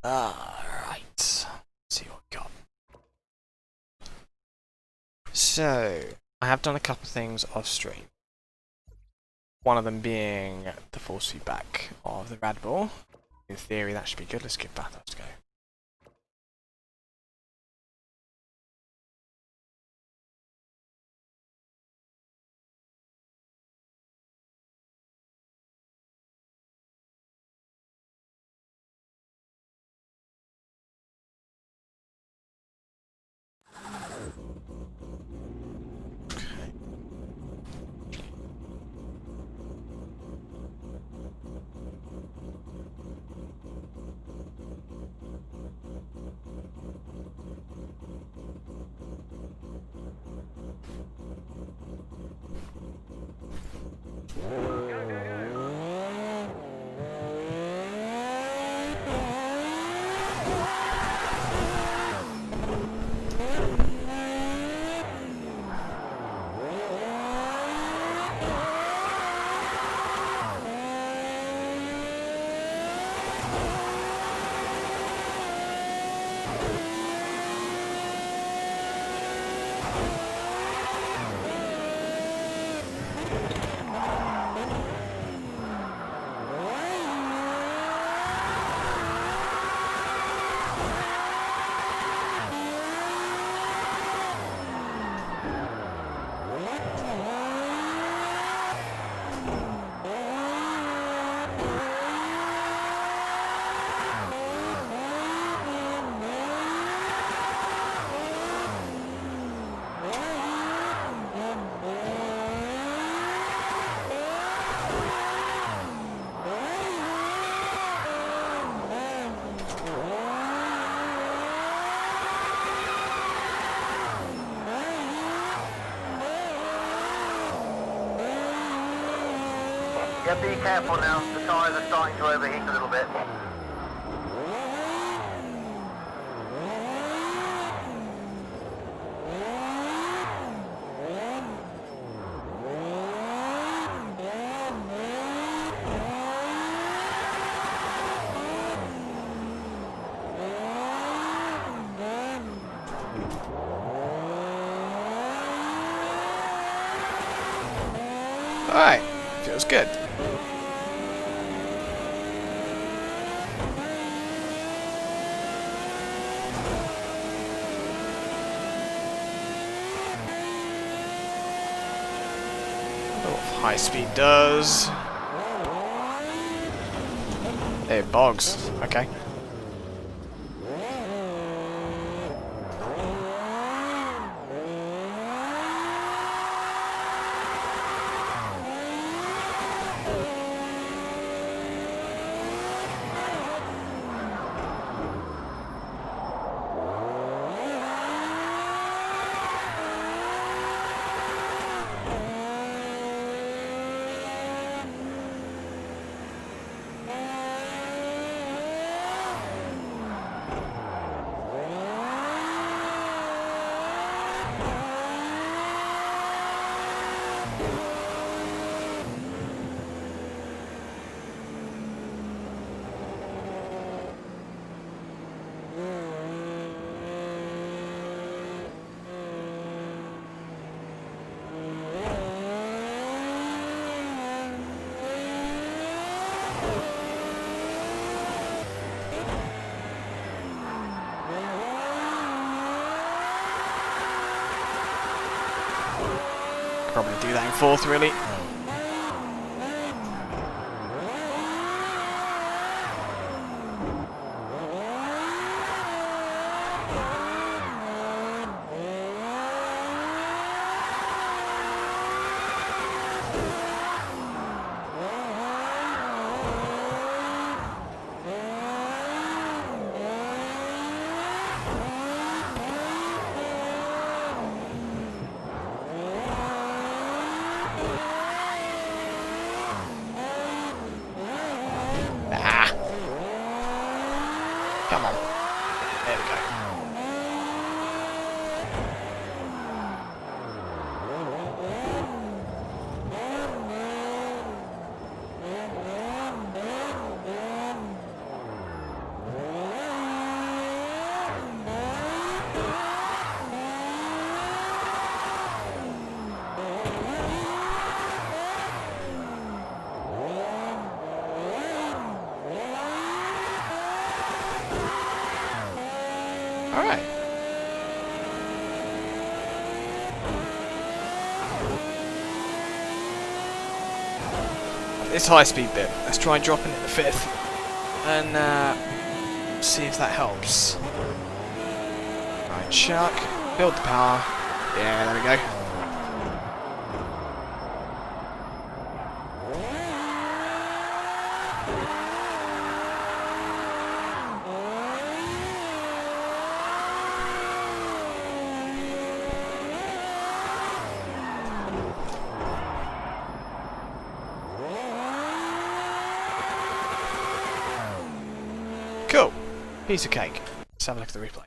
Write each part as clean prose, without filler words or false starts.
Alright. Let's see what we got. So, I have done a couple things off stream. One of them being the force feedback of the Radbul. In theory, that should be good. Let's give Bathos a go. Yeah, be careful now. The tyres are starting to overheat a little bit. Alright, feels good. High speed does. Hey, bogs. Okay. Probably do that in fourth, really. this high-speed bit. Let's try dropping it to 5th, and see if that helps. Right, chuck, build the power. Yeah, there we go. Cool. Piece of cake. Let's have a look at the replay.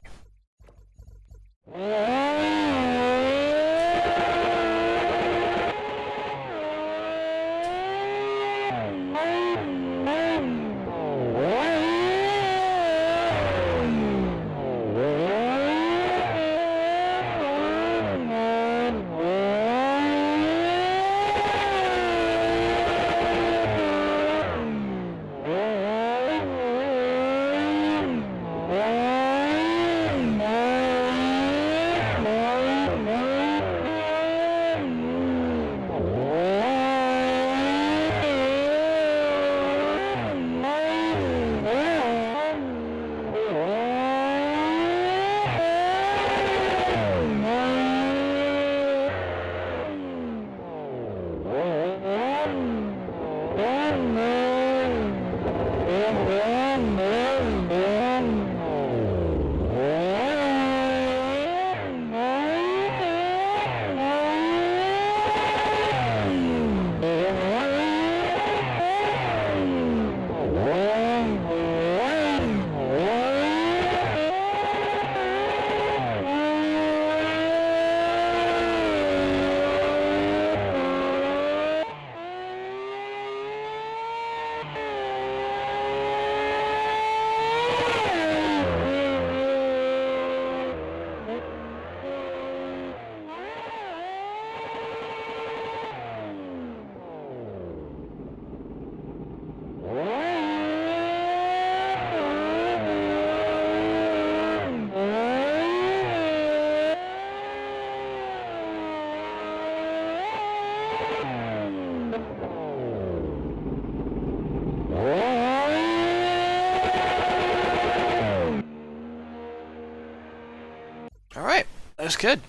Alright, that's good.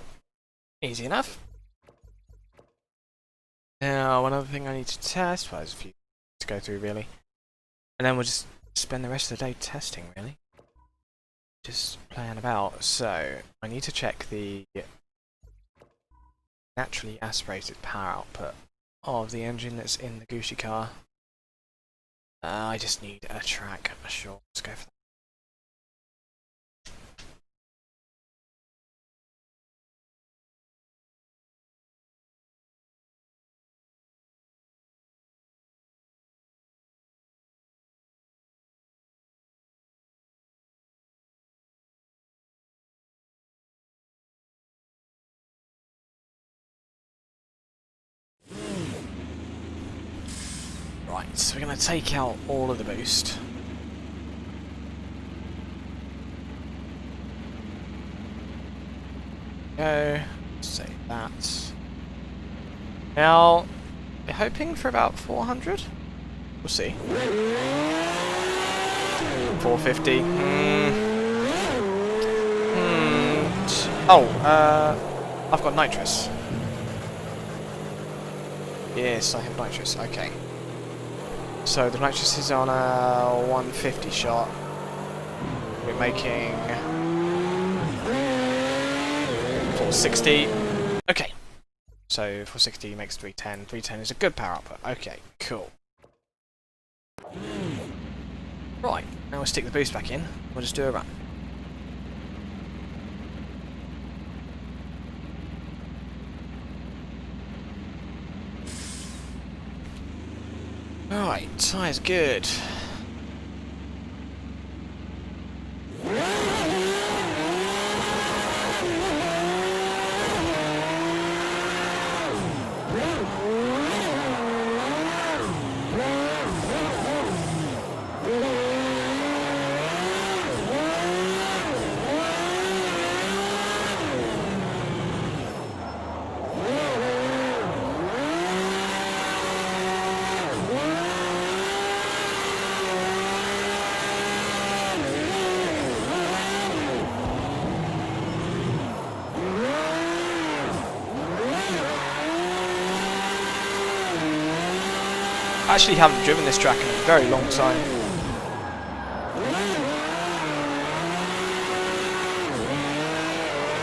Easy enough. Now, one other thing I need to test, well, there's a few to go through really. And then we'll just spend the rest of the day testing really. Just playing about. So, I need to check the naturally aspirated power output of the engine that's in the Gucci car. I just need a track, sure, let's go for that. Right, so we're going to take out all of the boost. Go, save that. Now, we're hoping for about 400? We'll see. 450. Oh, I've got nitrous. Yes, I have nitrous, okay. So the nitrous is on a 150 shot. We're making 460. Okay. So 460 makes 310. 310 is a good power output. Okay, cool. Right, now we'll stick the boost back in. We'll just do a run. Right, tyre's good. actually haven't driven this track in a very long time.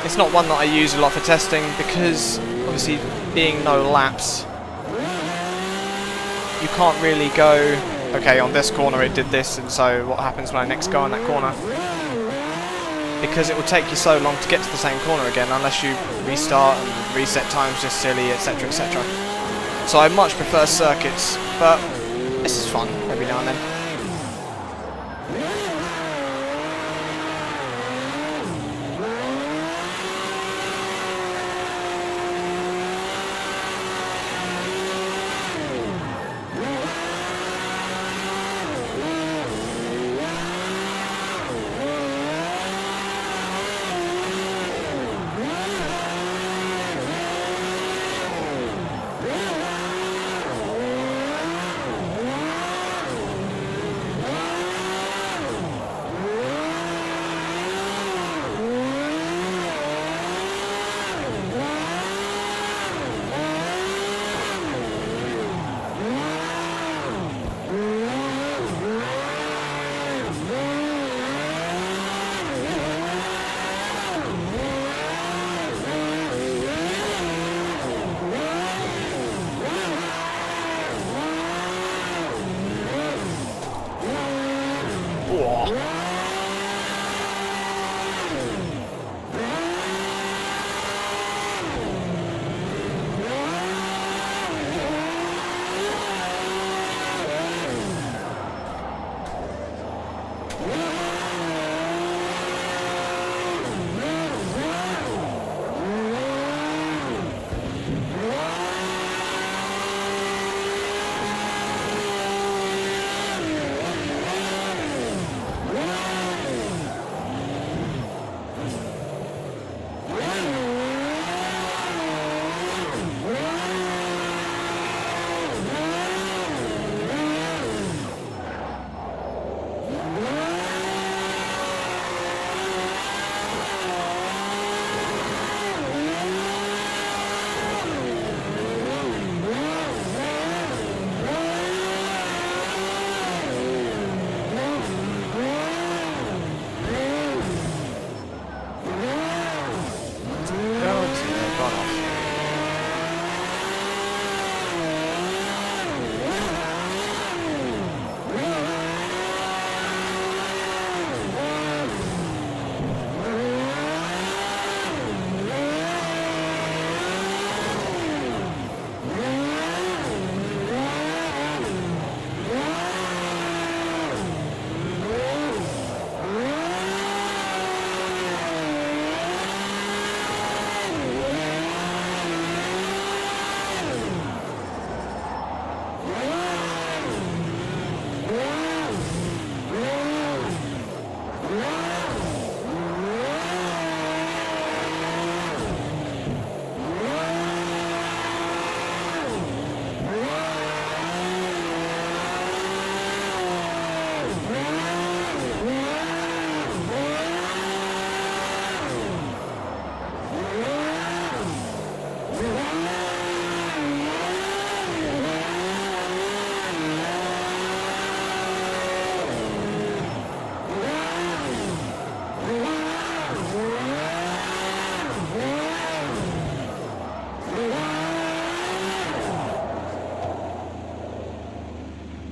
It's not one that I use a lot for testing because obviously being no laps, you can't really go, okay, on this corner it did this, and so what happens when I next go on that corner? Because it will take you so long to get to the same corner again unless you restart and reset times just silly, etc, etc. So I much prefer circuits, but this is fun every now and then.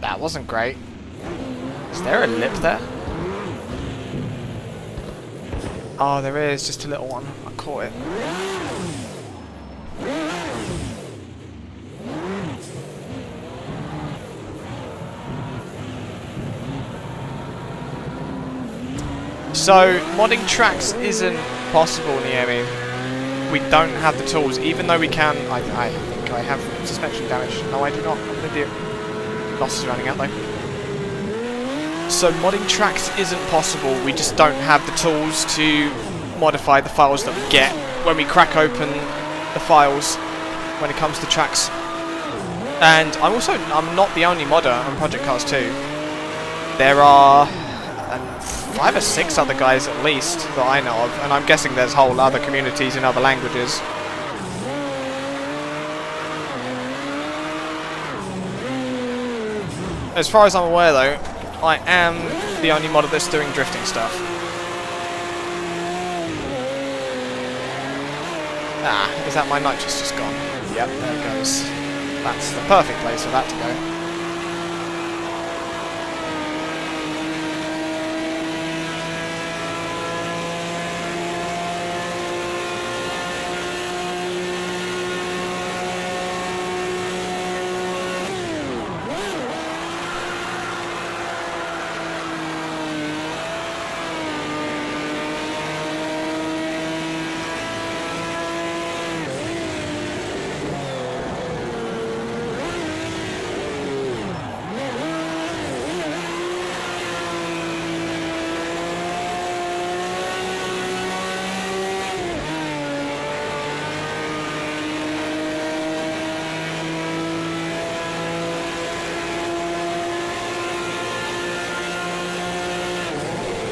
That wasn't great. Is there a lip there? Oh, there is, just a little one. I caught it. So, modding tracks isn't possible, Naomi. We don't have the tools, even though we can. I think I have suspension damage. No, I do not. I'm an idiot. Loss is running out though. So modding tracks isn't possible. We just don't have the tools to modify the files that we get when we crack open the files when it comes to tracks. And I'm not the only modder on Project Cars 2. There are 5 or 6 other guys at least that I know of, and I'm guessing there's whole other communities in other languages. as far as I'm aware though, I am the only modder that's doing drifting stuff. Ah, is that my nitrous just gone? Yep, there it goes. That's the perfect place for that to go.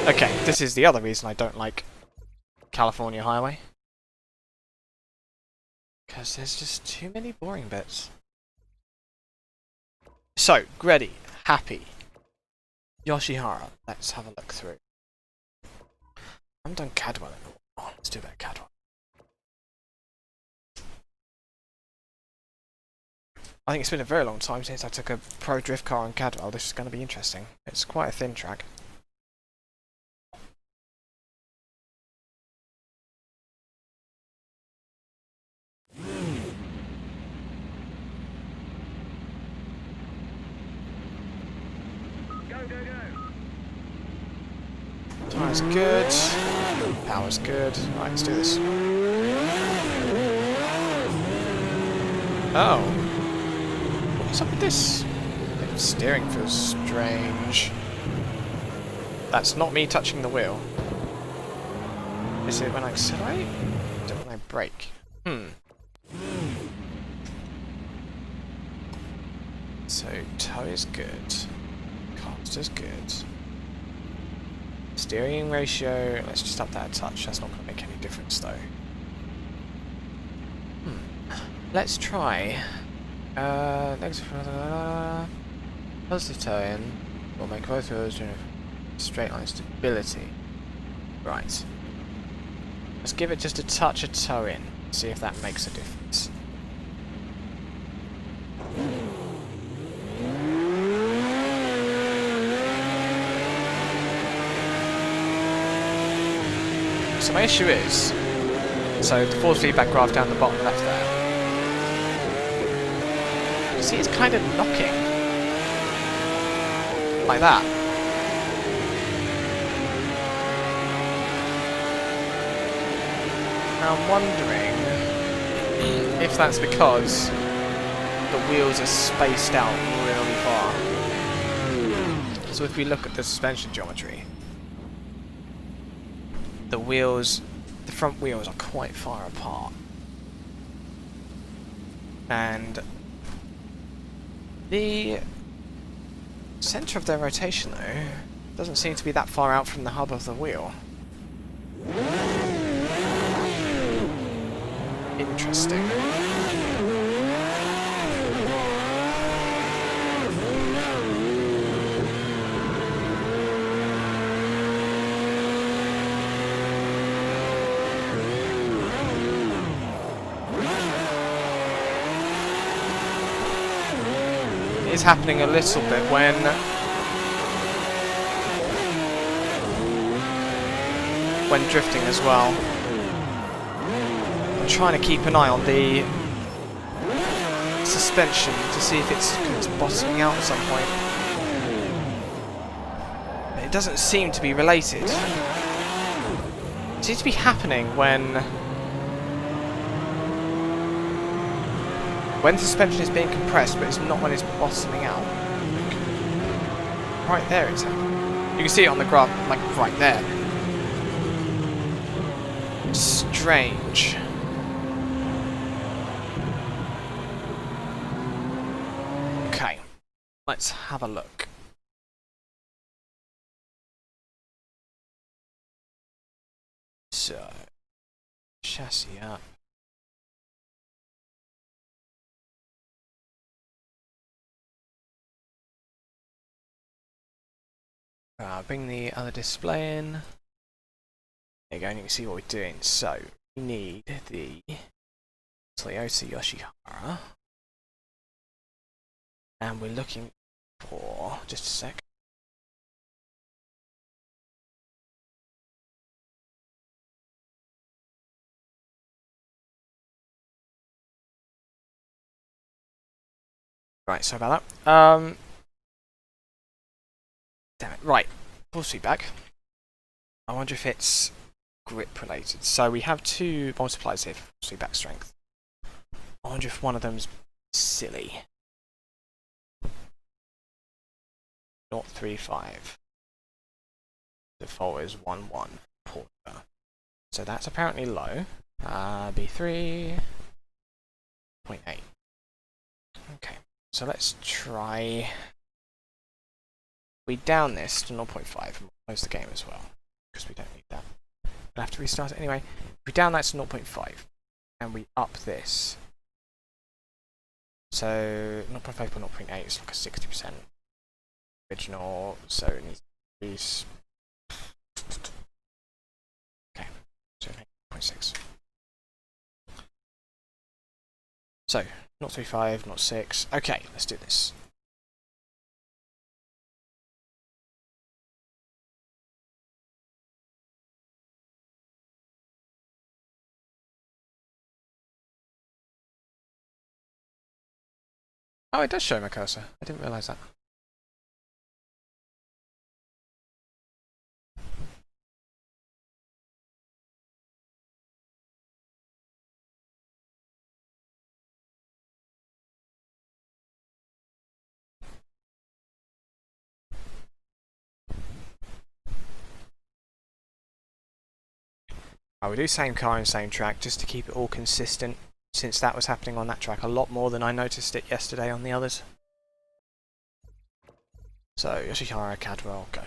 Okay, this is the other reason I don't like California Highway. Because there's just too many boring bits. So, Greddy, Happy, Yoshihara, let's have a look through. I haven't done Cadwell in a while. Let's do that Cadwell. I think it's been a very long time since I took a pro drift car on Cadwell. This is going to be interesting. It's quite a thin track. Tire's good. Power's good. Right, let's do this. Oh. What's up with this? The steering feels strange. That's not me touching the wheel. Is it when I accelerate? Is it when I brake? So, tow is good. Cost is good. Steering ratio, let's just up that a touch. That's not going to make any difference though. Let's try. Positive tow in. We'll make both wheels straight line stability. Right. Let's give it just a touch of tow in. See if that makes a difference. So my issue is, so the force feedback graph down the bottom left there. You see it's kind of knocking. Like that. Now I'm wondering if that's because the wheels are spaced out really far. So if we look at the suspension geometry, the wheels, the front wheels are quite far apart. And the centre of their rotation though doesn't seem to be that far out from the hub of the wheel. Interesting. It's happening a little bit when drifting as well. I'm trying to keep an eye on the suspension to see if it's bottoming out at some point. But it doesn't seem to be related. It seems to be happening when suspension is being compressed, but it's not when it's bottoming out. Right there it's happening. You can see it on the graph, like right there. Strange. Okay, let's have a look. So, chassis up. Bring the other display in. There you go, and you can see what we're doing. So, we need the Toyota Yoshihara. And we're looking for, just a sec. Right, sorry about that. Damn it. Right, force feedback. I wonder if it's grip related. So we have two multipliers here for force feedback strength. I wonder if one of them's silly. 0.35. Default is 1.1 Porter. So that's apparently low. B3. 0.8. Okay, so let's try. We down this to 0.5 and we'll close the game as well, because we don't need that. We'll have to restart it anyway. If we down that to 0.5 and we up this, so 0.5 or 0.8 is like a 60% original, so it needs to increase. Okay, so 0.6. So 0.35, 0.6. Okay, let's do this. Oh, it does show my cursor. I didn't realise that. I would do same car and same track just to keep it all consistent, since that was happening on that track a lot more than I noticed it yesterday on the others. So, Yoshihara, Cadwell, go.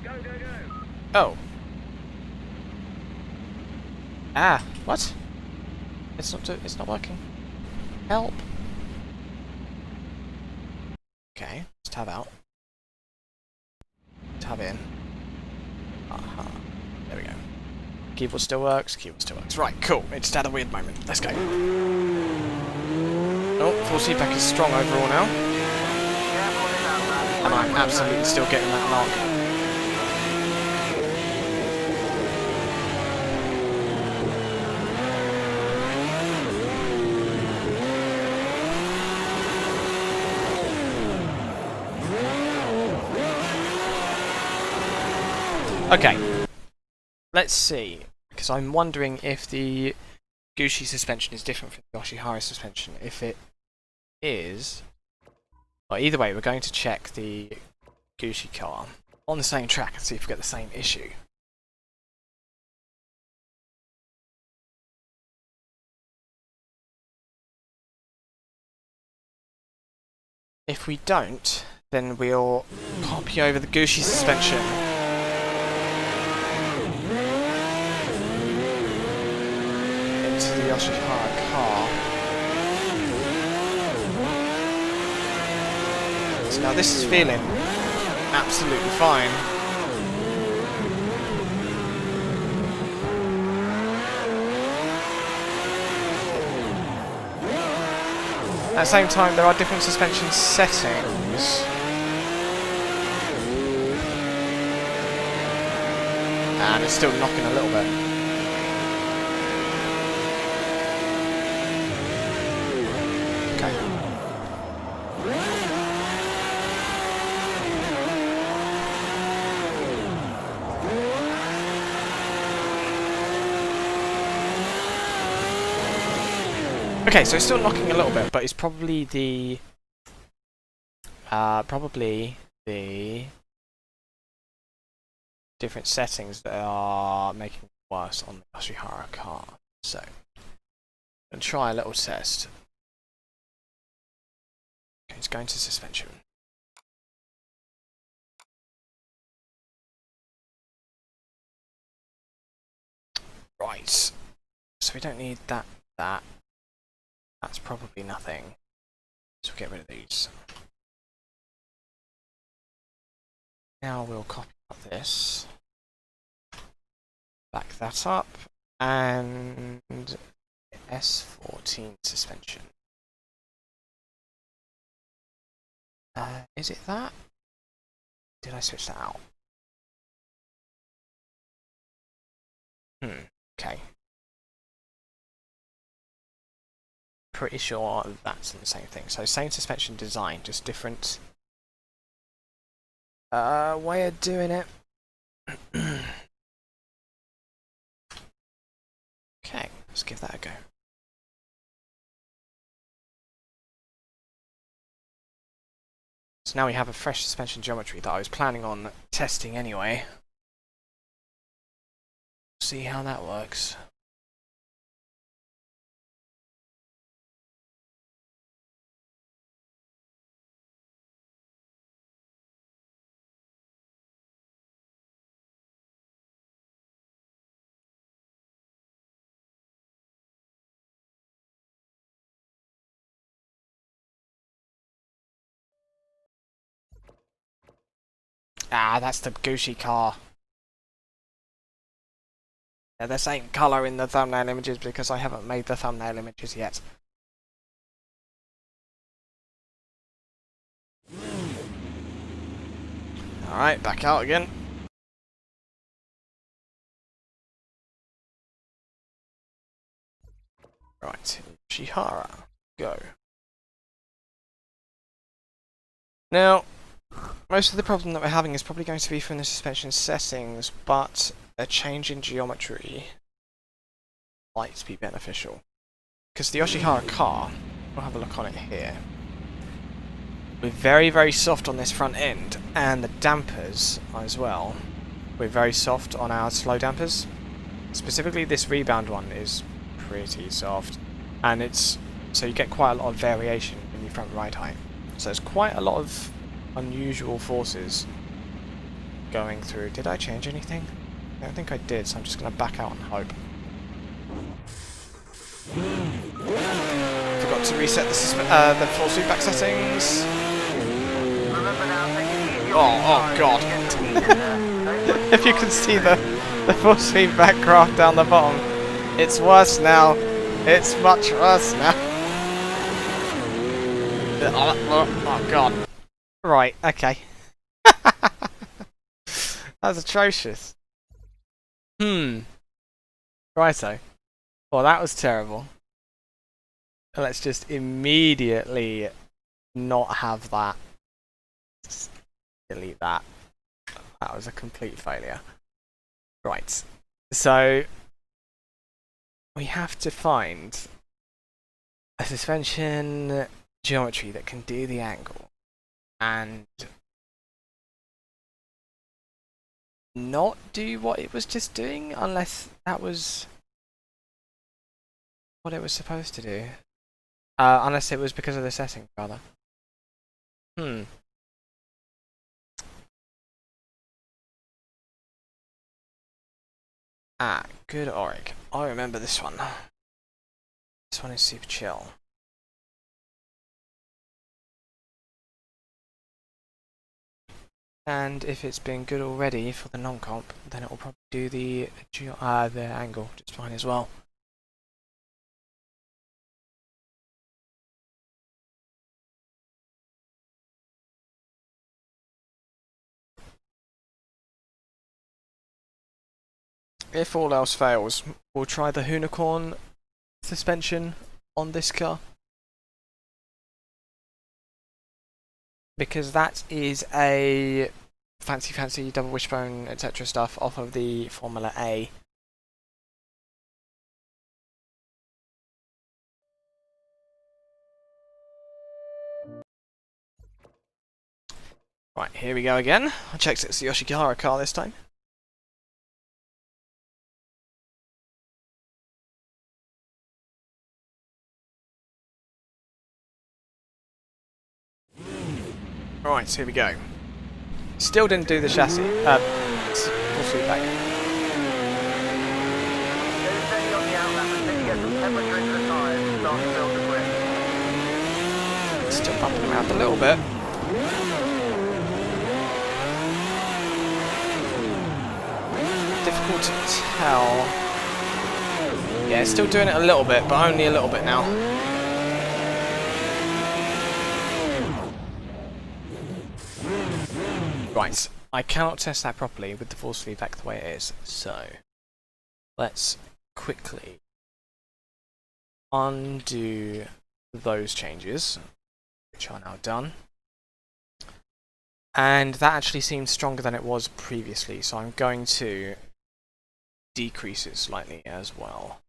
Go, go, go. Oh. Ah, what? It's not working. Help. Okay, let's tab out. Tab in. Aha. There we go. Keyboard still works, keyboard still works. Right, cool. It's just had a weird moment. Let's go. Oh, force feedback is strong overall now. And I'm absolutely still getting that knock. Okay, let's see, because I'm wondering if the Gucci suspension is different from the Yoshihara suspension. If it is, well, either way, we're going to check the Gucci car on the same track and see if we get the same issue. If we don't, then we'll copy over the Gucci suspension. The Yoshihara car. So now this is feeling absolutely fine. At the same time, there are different suspension settings. And it's still knocking a little bit. Okay, so it's still knocking a little bit, but it's probably the different settings that are making it worse on the Yoshihara car. So, and try a little test. Okay, it's going to suspension. Right. So we don't need that. That's probably nothing. So we'll get rid of these. Now we'll copy out this. Back that up. And S14 suspension. Is it that? Did I switch that out? Okay. Pretty sure that's the same thing. So same suspension design, just different way of doing it. Okay, let's give that a go. So now we have a fresh suspension geometry that I was planning on testing anyway. See how that works. Ah, that's the Gucci car. They're the same colour in the thumbnail images because I haven't made the thumbnail images yet. Alright, back out again. Right, Shihara, go. Now, most of the problem that we're having is probably going to be from the suspension settings, but a change in geometry might be beneficial. Because the Yoshihara car, we'll have a look on it here. We're very, very soft on this front end, and the dampers as well. We're very soft on our slow dampers. Specifically, this rebound one is pretty soft, and it's so you get quite a lot of variation in your front ride height. So there's quite a lot of unusual forces going through. Did I change anything? I don't think I did, so I'm just going to back out and hope. Forgot to reset the full feedback settings. Oh god. If you can see the force feedback graph down the bottom, it's worse now. It's much worse now. Oh god. Right, okay. That's atrocious. Righto. Well, that was terrible. Let's just immediately not have that. Just delete that. That was a complete failure. Right. So we have to find a suspension geometry that can do the angle and not do what it was just doing, unless that was what it was supposed to do. Unless it was because of the setting, rather. Ah, good Auric. I remember this one. This one is super chill. And if it's been good already for the non-comp, then it will probably do the angle just fine as well. If all else fails, we'll try the unicorn suspension on this car. Because that is a fancy double wishbone etc. stuff off of the Formula A. Right, here we go again. I checked it's the Yoshihara car this time. Right, here we go. Still didn't do the chassis. Full feedback. Still bumping around a little bit. Difficult to tell. Yeah, it's still doing it a little bit, but only a little bit now. Right, I cannot test that properly with the force feedback the way it is, so let's quickly undo those changes, which are now done. And that actually seems stronger than it was previously, so I'm going to decrease it slightly as well.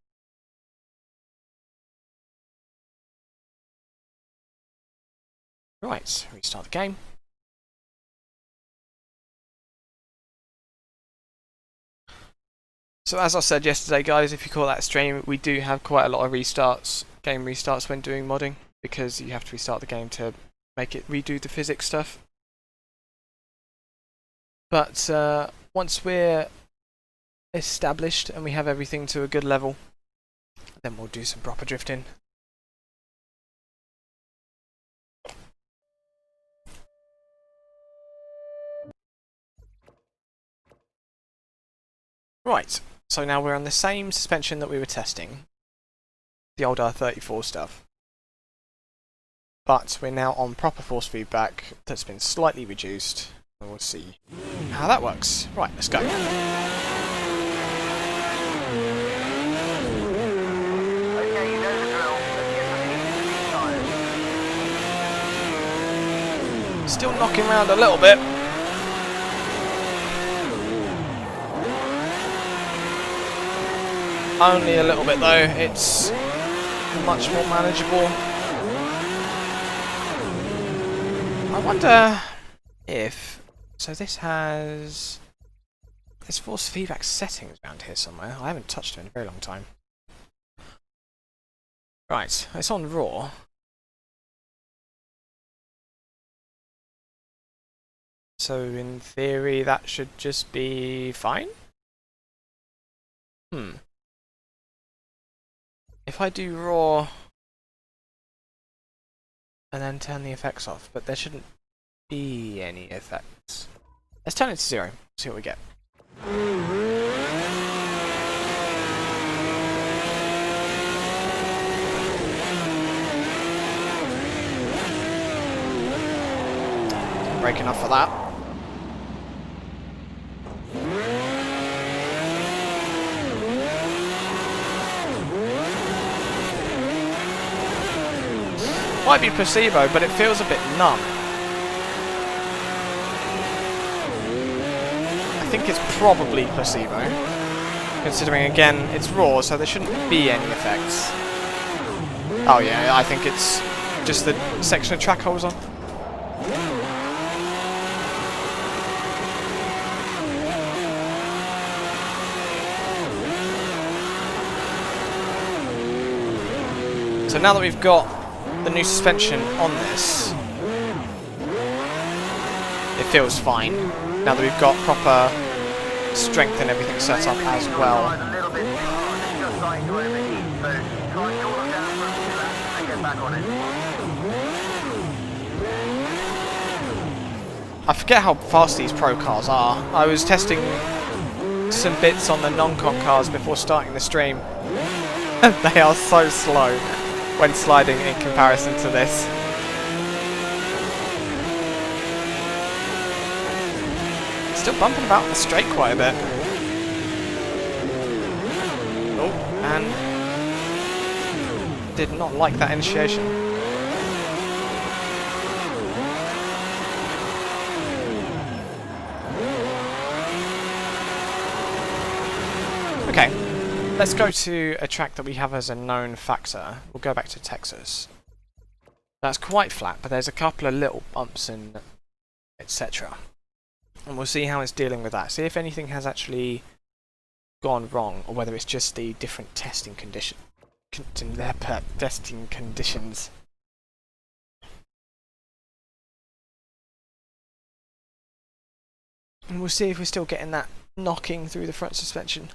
Right, restart the game. So as I said yesterday, guys, if you call that a stream, we do have quite a lot of restarts, game restarts when doing modding, because you have to restart the game to make it redo the physics stuff. But once we're established and we have everything to a good level, then we'll do some proper drifting. Right, so now we're on the same suspension that we were testing, the old R34 stuff. But we're now on proper force feedback that's been slightly reduced, and we'll see how that works. Right, let's go. Okay, you know the drill. Let's get some heat. Still knocking around a little bit. Only a little bit though, it's much more manageable. I wonder if... So this has... There's force feedback settings around here somewhere. I haven't touched it in a very long time. Right, it's on raw. So in theory that should just be fine? If I do raw and then turn the effects off, but there shouldn't be any effects. Let's turn it to 0, see what we get. Break enough for that. Might be placebo, but it feels a bit numb. I think it's probably placebo, considering again it's raw, so there shouldn't be any effects. Oh yeah, I think it's just the section of track I was on. So now that we've got the new suspension on this, it feels fine. Now that we've got proper strength and everything set up as well. I forget how fast these pro cars are. I was testing some bits on the non-comp cars before starting the stream. They are so slow when sliding in comparison to this. Still bumping about the straight quite a bit. Oh, and did not like that initiation. Okay. Let's go to a track that we have as a known factor. We'll go back to Texas. That's quite flat, but there's a couple of little bumps and etc. And we'll see how it's dealing with that. See if anything has actually gone wrong, or whether it's just the different testing testing conditions. And we'll see if we're still getting that knocking through the front suspension.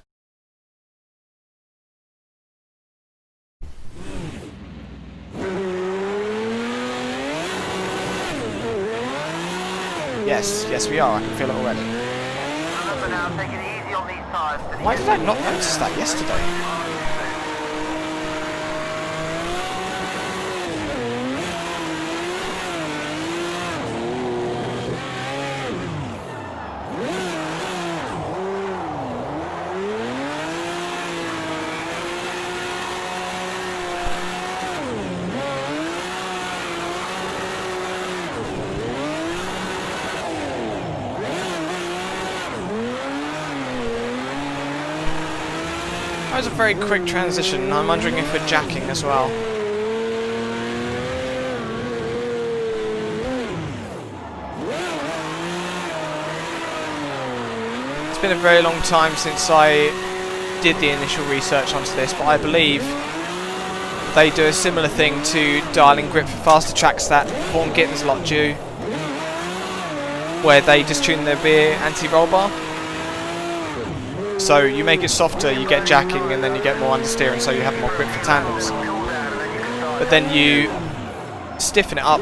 Yes, yes we are. I can feel it already. Remember now, take it easy on these tires. Why did I not notice that yesterday? That was a very quick transition. I'm wondering if we're jacking as well. It's been a very long time since I did the initial research onto this, but I believe they do a similar thing to dialing grip for faster tracks that Vaughan Gittins a lot do, where they just tune their rear anti-roll bar. So you make it softer, you get jacking, and then you get more understeer, so you have more grip for tandems. But then you stiffen it up,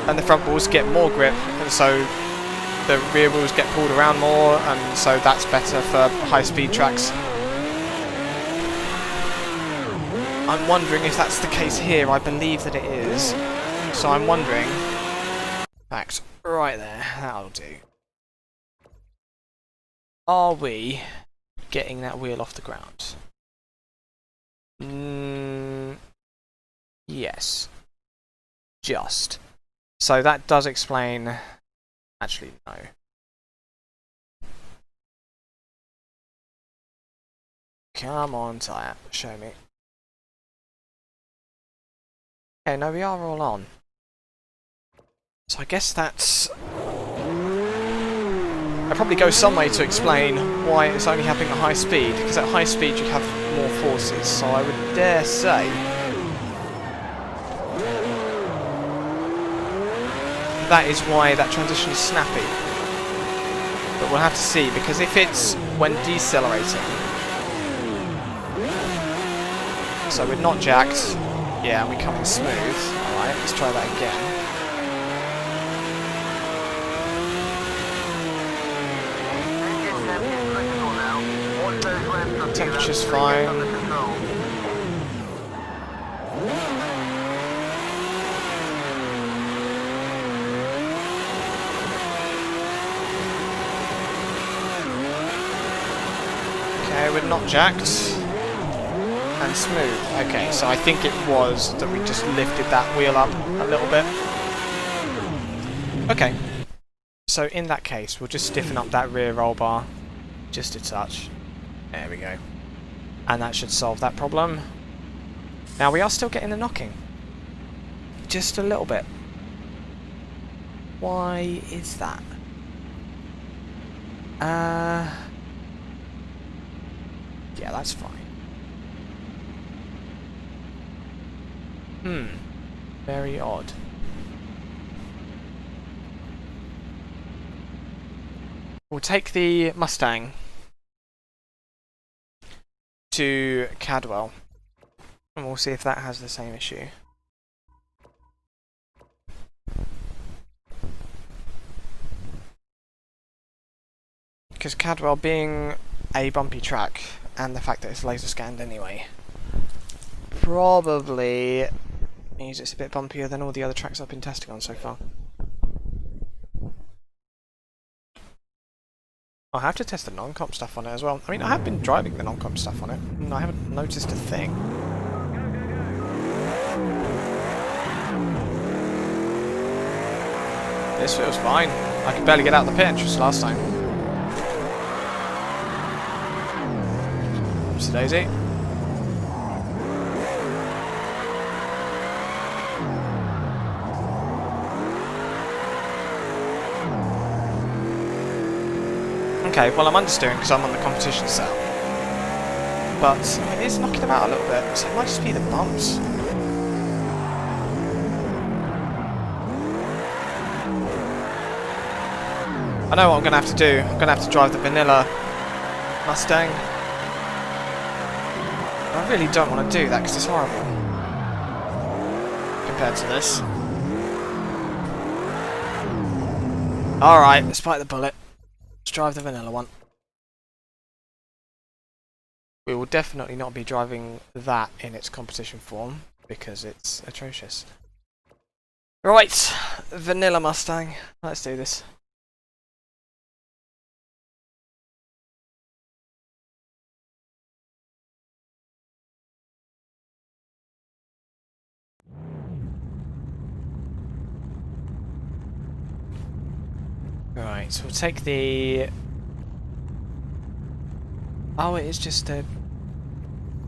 and the front wheels get more grip, and so the rear wheels get pulled around more, and so that's better for high-speed tracks. I'm wondering if that's the case here. I believe that it is. So I'm wondering... Fact, right there, that'll do. Are we getting that wheel off the ground? Yes. Just. So that does explain... Actually, no. Come on, tyre. Show me. Okay, no, we are all on. So I guess that's... I'd probably go some way to explain why it's only happening at high speed, because at high speed you have more forces, so I would dare say that is why that transition is snappy. But we'll have to see, because if it's when decelerating, so we're not jacked, yeah, and we come in smooth, alright, let's try that again. Temperature's fine. Okay, we're not jacked. And smooth. Okay, so I think it was that we just lifted that wheel up a little bit. Okay. So in that case, we'll just stiffen up that rear roll bar just a touch. There we go. And that should solve that problem. Now we are still getting the knocking. Just a little bit. Why is that? Yeah, that's fine. Very odd. We'll take the Mustang to Cadwell, and we'll see if that has the same issue. Because Cadwell being a bumpy track, and the fact that it's laser scanned anyway, probably means it's a bit bumpier than all the other tracks I've been testing on so far. I'll have to test the non-comp stuff on it as well. I mean, I have been driving the non-comp stuff on it, and I haven't noticed a thing. This feels fine. I could barely get out the pit entrance last time. Oops, daisy. Okay, well I'm understeering because I'm on the competition set. But it is knocking about a little bit, so it might just be the bumps. I know what I'm going to have to do. I'm going to have to drive the vanilla Mustang. I really don't want to do that because it's horrible compared to this. Alright, let's bite the bullet. Let's drive the vanilla one. We will definitely not be driving that in its competition form because it's atrocious. Right, vanilla Mustang. Let's do this. Right, so we'll take the... Oh, it is just a...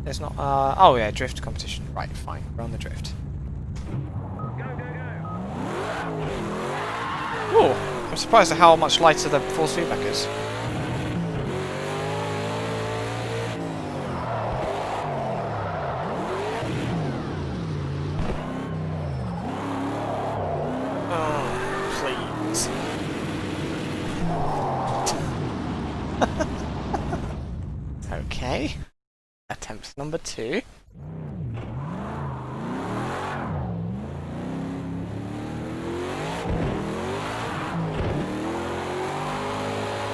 There's not... Oh yeah, drift competition. Right, fine. We're on the drift. Ooh, I'm surprised at how much lighter the force feedback is. Oh, please. Okay. Attempt number 2.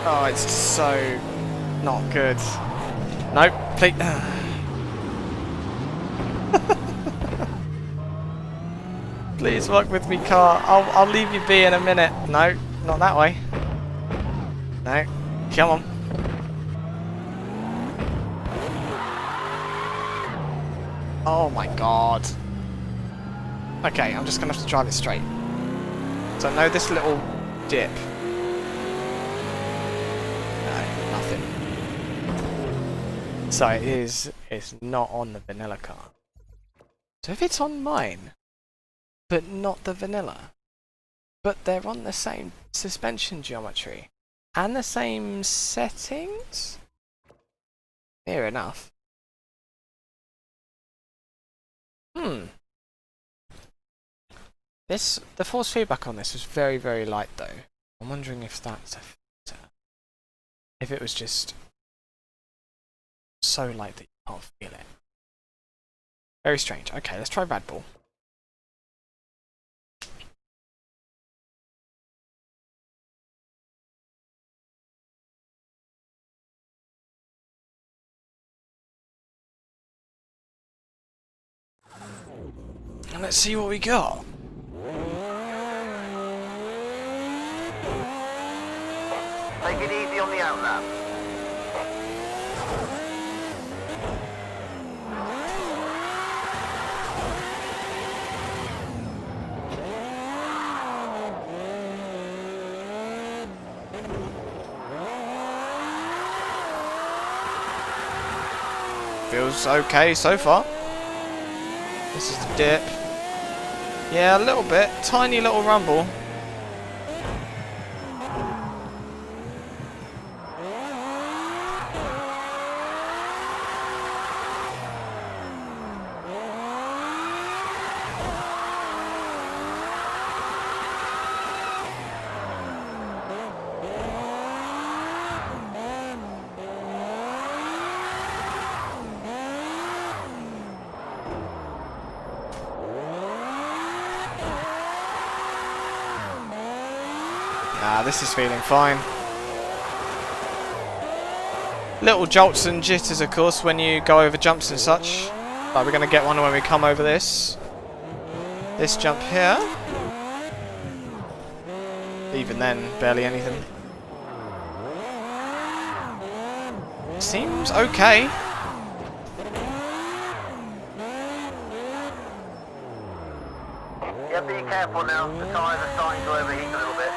Oh, it's so not good. Nope, please. Please work with me, car. I'll leave you be in a minute. No, not that way. No, come on. Oh my god. Okay, I'm just gonna have to drive it straight. So I know this little dip. No, nothing. So it's not on the vanilla car. So if it's on mine, but not the vanilla, but they're on the same suspension geometry and the same settings, fair enough. The force feedback on this was very, very light though. I'm wondering if that's a filter. If it was just so light that you can't feel it. Very strange. Okay, let's try Radbul. And let's see what we got. Take it easy on the outlap. Feels okay so far. This is the dip. Yeah, a little bit. Tiny little rumble. Nah, this is feeling fine. Little jolts and jitters, of course, when you go over jumps and such. But we're going to get one when we come over this jump here. Even then, barely anything. Seems okay. Yeah, be careful now. The tyres are starting to overheat a little bit.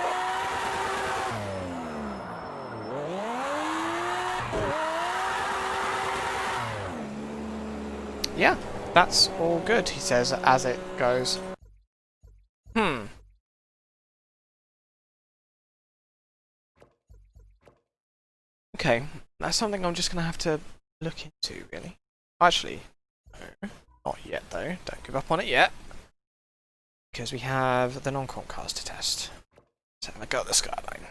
Yeah, that's all good, he says, as it goes. Okay, that's something I'm just going to have to look into, really. Actually, no, not yet, though. Don't give up on it yet. Because we have the non-comp cars to test. So I'm going to go at the Skyline.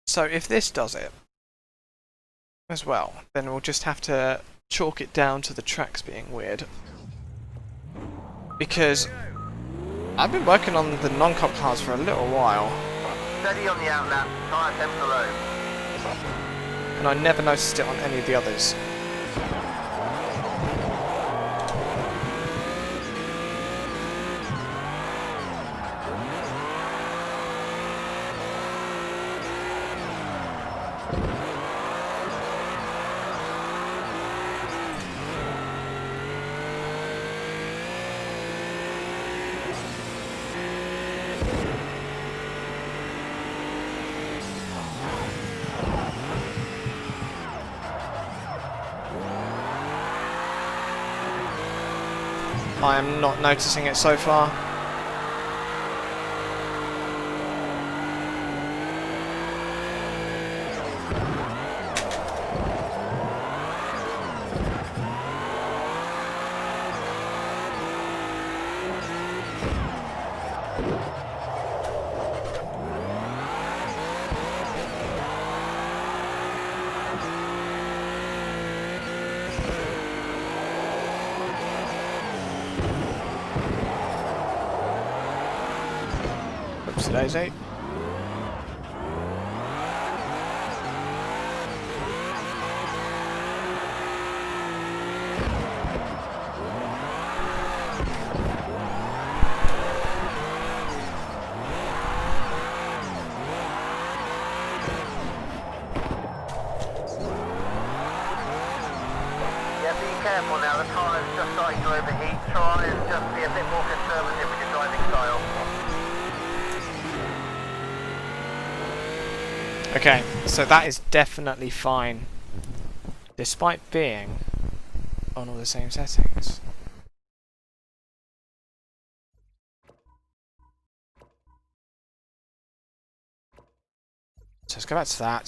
So if this does it as well, then we'll just have to chalk it down to the tracks being weird. because I've been working on the non-comp cars for a little while, Steady on the outlap, tyre temps are low. and I never noticed it on any of the others. I am not noticing it so far. Oops, daisy. Yeah, be careful now, the tyre's just starting to overheat. Try and just be a bit more conservative with your driving style. Okay, so that is definitely fine, despite being on all the same settings. So let's go back to that.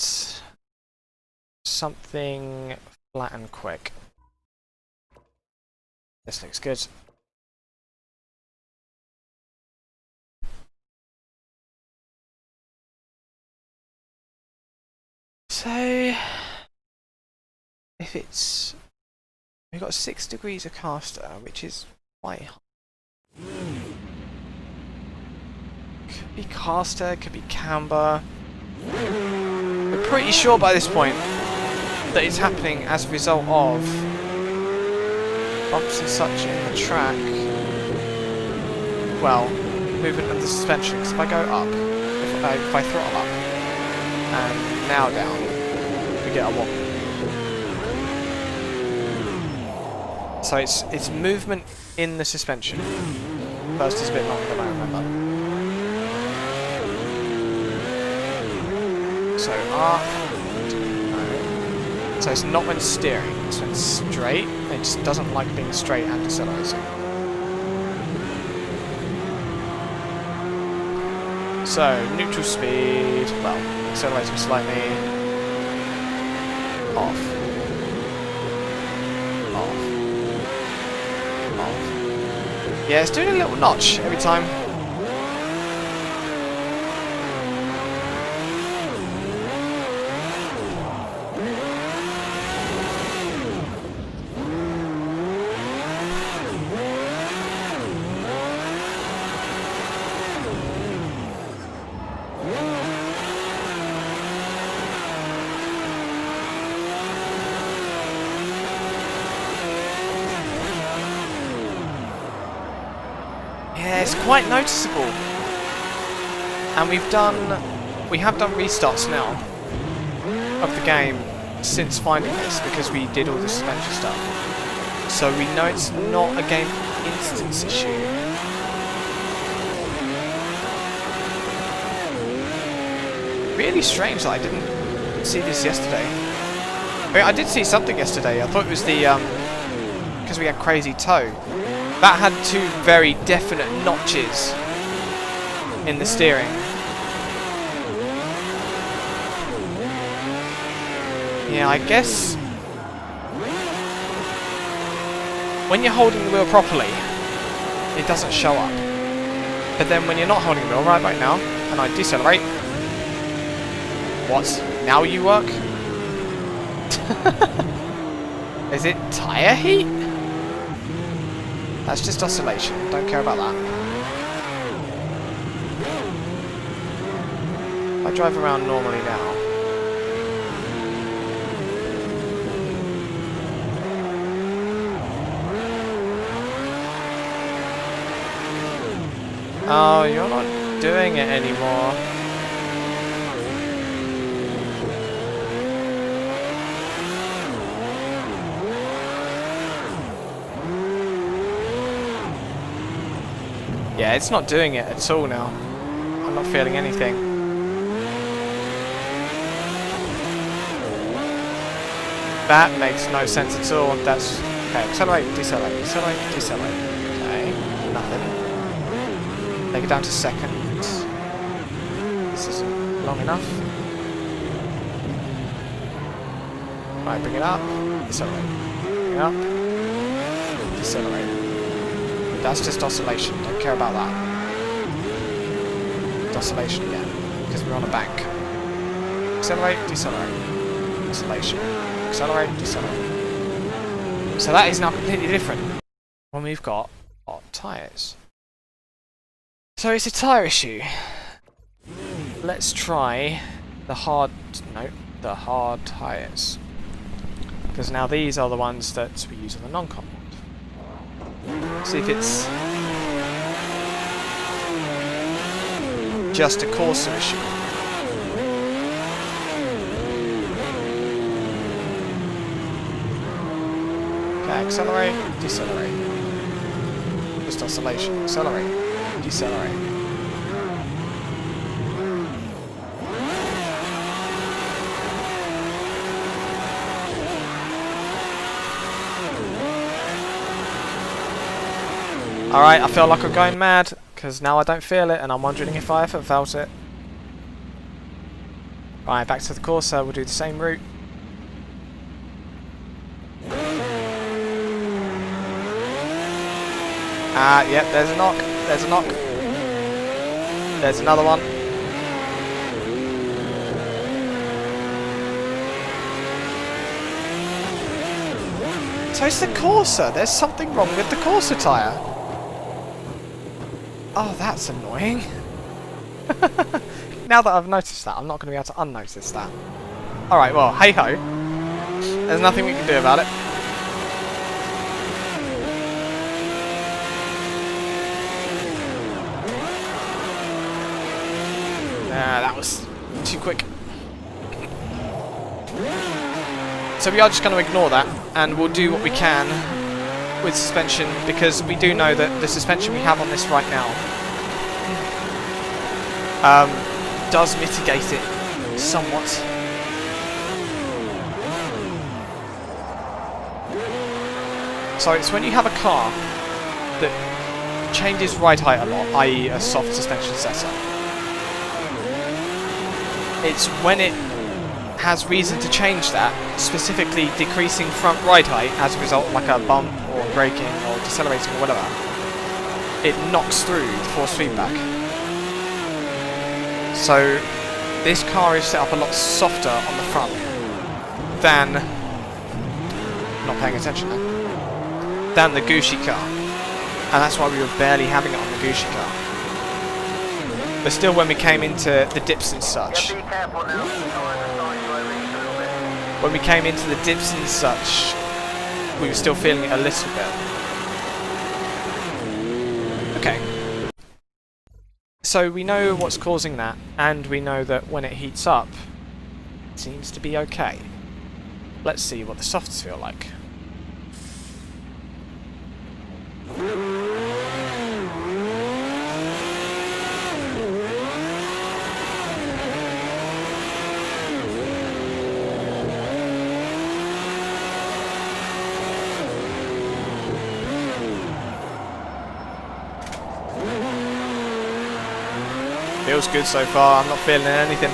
Something flat and quick. This looks good. So, if it's... we've got 6 degrees of caster, which is quite high. Could be caster, could be camber. We're pretty sure by this point that it's happening as a result of bumps and such in the track. Well, movement of the suspension. Because if I go up, if I throttle up and now down, we get a wobble. So it's movement in the suspension. First is a bit longer than I remember. So arc. No. So it's not when steering, it's when straight. It just doesn't like being straight and accelerating. So neutral speed, well, accelerating slightly. Off. Off. Off. Yeah, it's doing a little notch every time. Yeah, it's quite noticeable. And we have done restarts now of the game since finding this, because we did all the suspension stuff. So we know it's not a game instance issue. Really strange that I didn't see this yesterday. I mean, I did see something yesterday. I thought it was the because we had crazy toe. That had 2 very definite notches in the steering. Yeah, I guess when you're holding the wheel properly, it doesn't show up. But then when you're not holding the wheel right now, and I decelerate, what? Now you work? Is it tyre heat? That's just oscillation. Don't care about that. I drive around normally now. Oh, you're not doing it anymore. Yeah, it's not doing it at all now. I'm not feeling anything. That makes no sense at all. That's... Okay, accelerate, decelerate, accelerate, decelerate. Okay, nothing. Take it down to seconds. This isn't long enough. Right, bring it up. Decelerate. Bring it up. Decelerate. That's just oscillation. Don't care about that. It's oscillation again. Because we're on a bank. Accelerate, decelerate. Oscillation. Accelerate, decelerate. So that is now completely different when we've got hot tyres. So it's a tyre issue. Let's try the hard tyres. Because now these are the ones that we use on the non-comp mod. See if it's just a Corsa issue. Okay, accelerate, decelerate. Just oscillation. Accelerate, decelerate. Alright, I feel like I'm going mad, because now I don't feel it, and I'm wondering if I ever felt it. Right, back to the Corsa, we'll do the same route. Ah, yep, there's a knock, there's a knock. There's another one. So it's the Corsa, there's something wrong with the Corsa tyre. Oh, that's annoying. Now that I've noticed that, I'm not going to be able to unnotice that. Alright, well, hey-ho. There's nothing we can do about it. That was too quick. So we are just going to ignore that, and we'll do what we can with suspension, because we do know that the suspension we have on this right now does mitigate it somewhat. So it's when you have a car that changes ride height a lot, i.e. a soft suspension setup, it's when it has reason to change that, specifically decreasing front ride height as a result of like a bump or braking or decelerating or whatever, it knocks through the force feedback. So this car is set up a lot softer on the front than, not paying attention now, than the Gucci car, and that's why we were barely having it on the Gucci car. But still, when we came into the dips and such, when we came into the dips and such, we were still feeling it a little bit. Okay. So we know what's causing that, and we know that when it heats up, it seems to be okay. Let's see what the softs feel like. Feels good so far, I'm not feeling anything.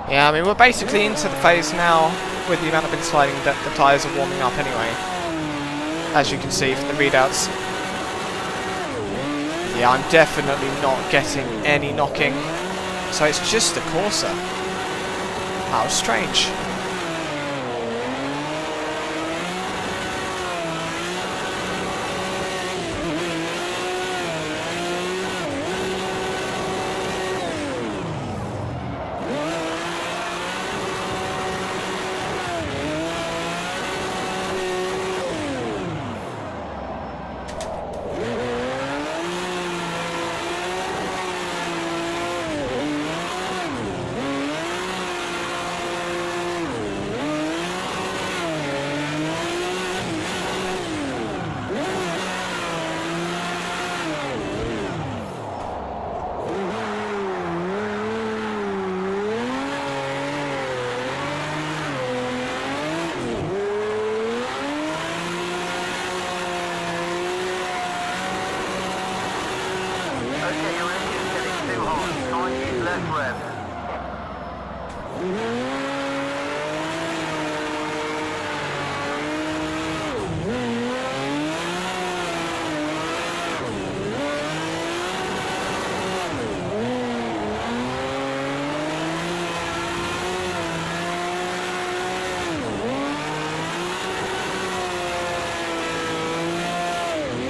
Yeah, I mean, we're basically into the phase now with the amount of bin sliding that the tyres are warming up anyway. As you can see from the readouts. Yeah, I'm definitely not getting any knocking. So it's just the Corsa. How strange.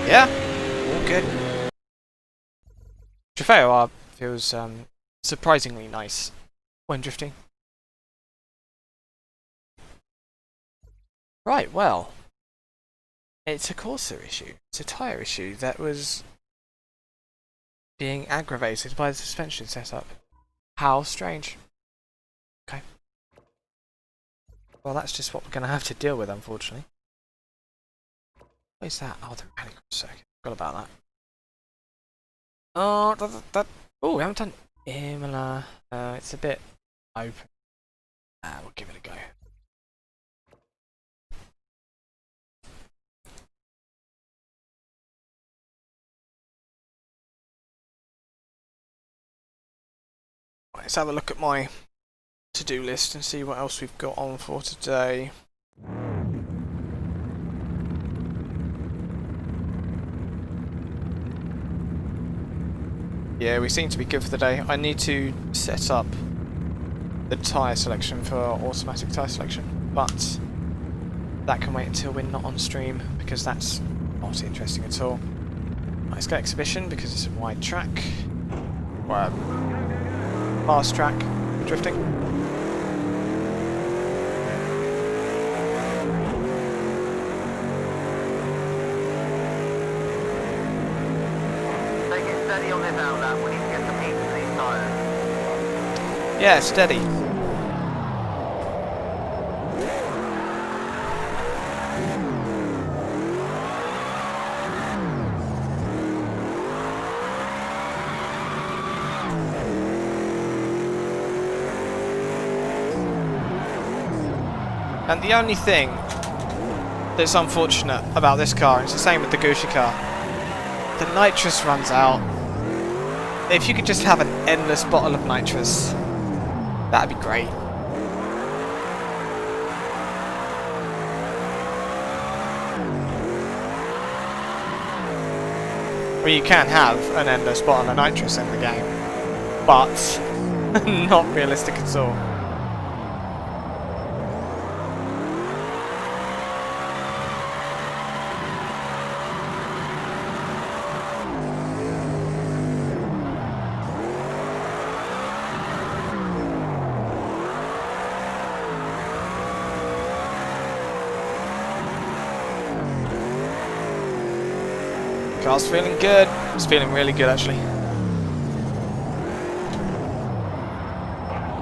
Yeah, all good. Trofeo feels surprisingly nice when drifting. Right, well, it's a Corsa issue. It's a tyre issue that was being aggravated by the suspension setup. How strange. Okay. Well, that's just what we're going to have to deal with, unfortunately. What is that? Oh, the rallycross circuit. Forgot about that. Oh, oh, we haven't done Imola. It's a bit open. We'll give it a go. Right, let's have a look at my to-do list and see what else we've got on for today. Yeah, we seem to be good for the day. I need to set up the tyre selection for automatic tyre selection, but that can wait until we're not on stream because that's not interesting at all. Let's go exhibition because it's a wide track, or a fast track for drifting. Steady on this outlet, we need to get some heat to these tyres. Yeah, steady. And the only thing that's unfortunate about this car, it's the same with the Gucci car, the nitrous runs out. If you could just have an endless bottle of nitrous, that'd be great. Well, you can have an endless bottle of nitrous in the game, but not realistic at all. Car's feeling good. It's feeling really good, actually.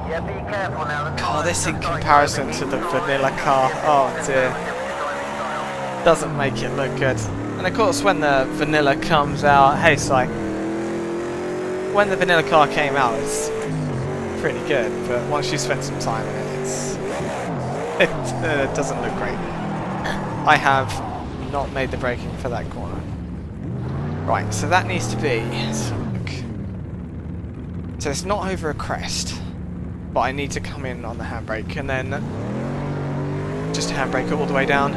Yeah, be careful now. Oh, this in comparison to the vanilla car. Oh dear. Doesn't make it look good. And of course, when the vanilla comes out, hey, Sai. When the vanilla car came out, it's pretty good. But once you spend some time in it, it doesn't look great. I have not made the braking for that corner. Right, so that needs to be, let's have a look. So it's not over a crest. but I need to come in on the handbrake and then just handbrake it all the way down.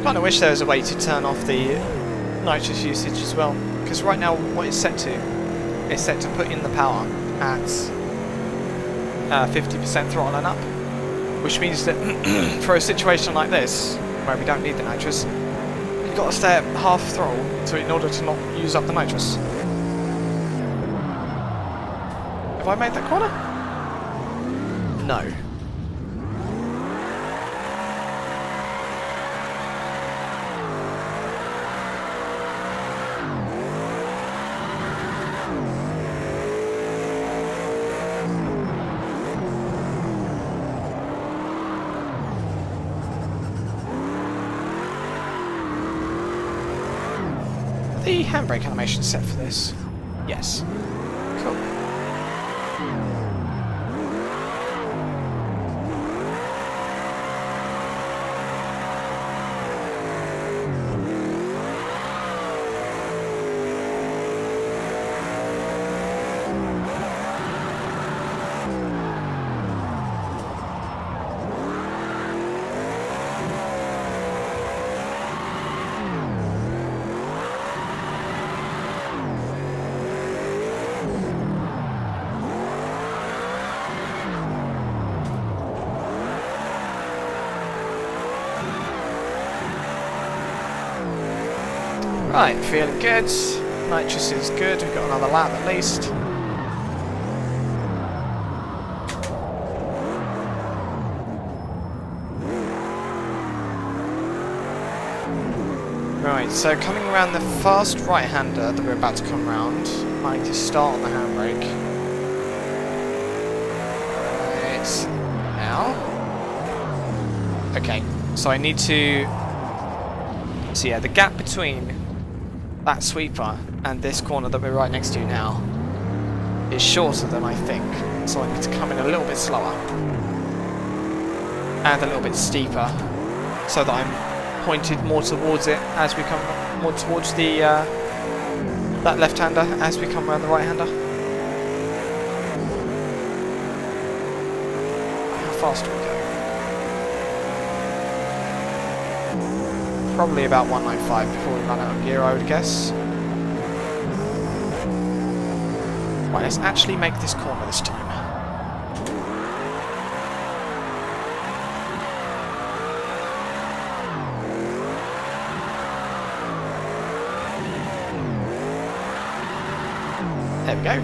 Kind of wish there was a way to turn off the nitrous usage as well, because right now what it's set to is set to put in the power at 50% throttle and up, which means that for a situation like this where we don't need the nitrous, you've got to stay at half throttle in order to not use up the nitrous. Have I made that corner? No. The handbrake animation set for this? Yes. Cool. Right, feeling good. Nitrous is good. We've got another lap at least. Right, so coming around the fast right-hander that we're about to come round, I need to start on the handbrake. Right, now. Okay, so I need to... So yeah, the gap between that sweeper and this corner that we're right next to now is shorter than I think, so I need to come in a little bit slower and a little bit steeper so that I'm pointed more towards it as we come more towards the that left-hander as we come around the right-hander. How fast do we go? Probably about 195 before we run out of gear, I would guess. Right, let's actually make this corner this time. There we go.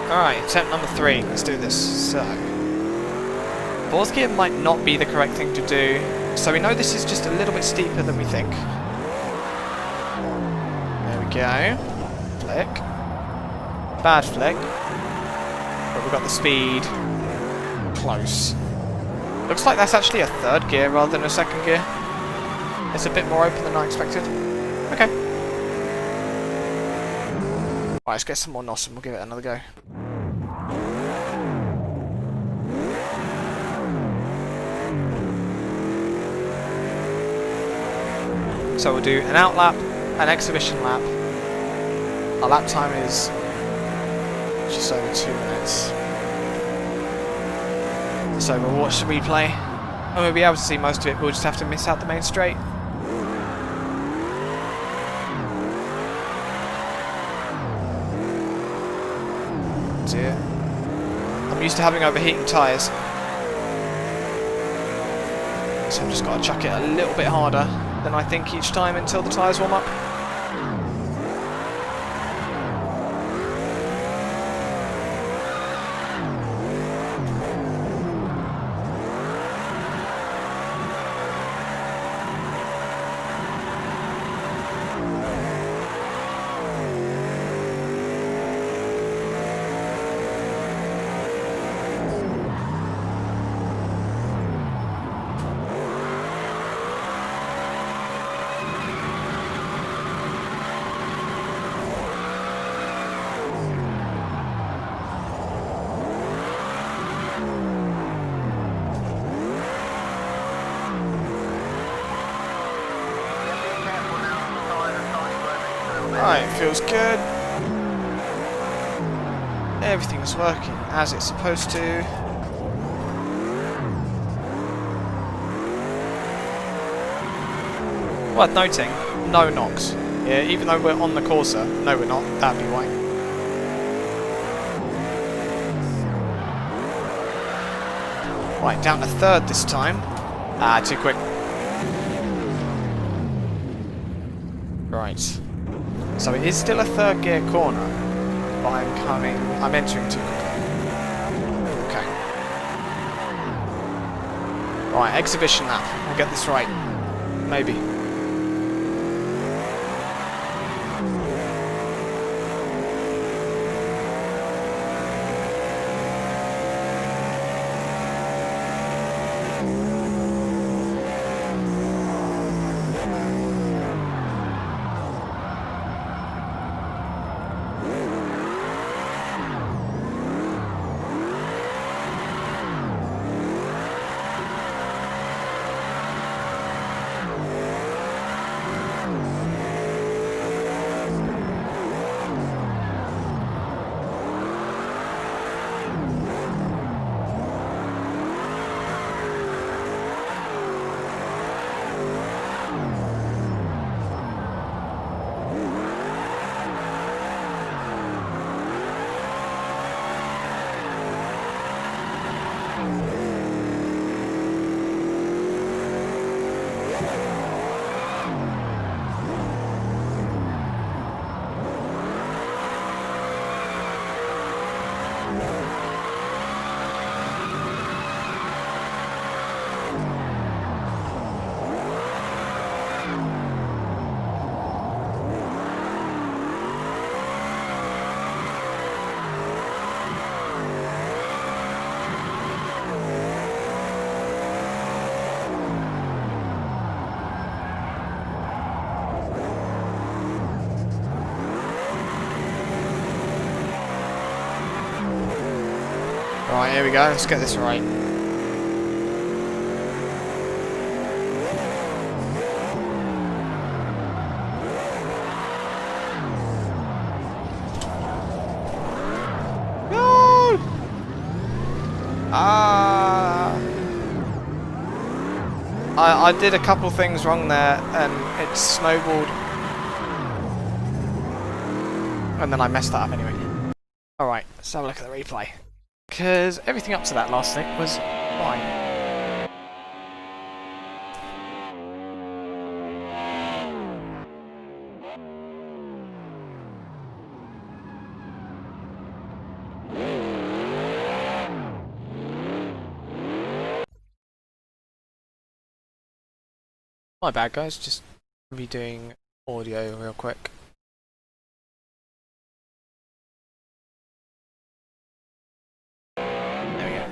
Alright, attempt number 3. Let's do this. So, fourth gear might not be the correct thing to do. So we know this is just a little bit steeper than we think. There we go. Flick. Bad flick. But we've got the speed. Close. Looks like that's actually a third gear rather than a second gear. It's a bit more open than I expected. Okay. Right, let's get some more NOS and we'll give it another go. So we'll do an out lap, an exhibition lap. Our lap time is just over 2 minutes. So we'll watch the replay, and we'll be able to see most of it. We'll just have to miss out the main straight. Dear. I'm used to having overheating tyres, so I've just got to chuck it a little bit harder than I think each time until the tyres warm up. Right, feels good. Everything's working as it's supposed to. Worth noting, no knocks. Yeah, even though we're on the Corsa, no we're not, that'd be why. Right, down to third this time. Ah, too quick. Right. So it is still a third gear corner, but I'm entering too quickly. Okay. Right, exhibition lap. We'll get this right. Maybe. Right, here we go. Let's get this right. No! I did a couple things wrong there, and it snowballed. And then I messed that up anyway. Alright, let's have a look at the replay. Because everything up to that last thing was fine. My bad guys, just redoing audio real quick. There we go.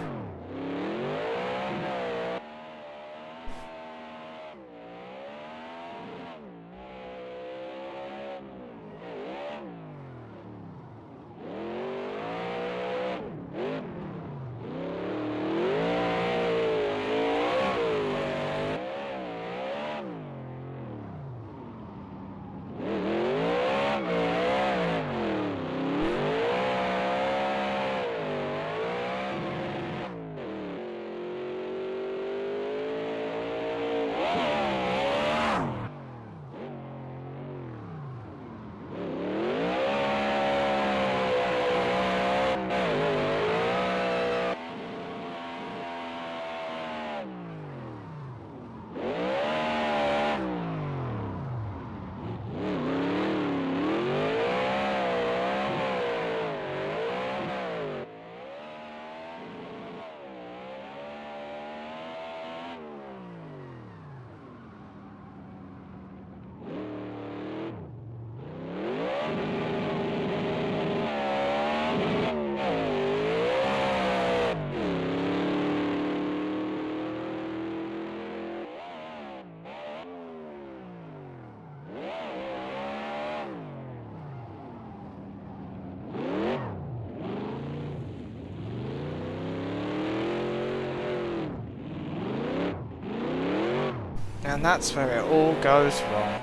And that's where it all goes wrong.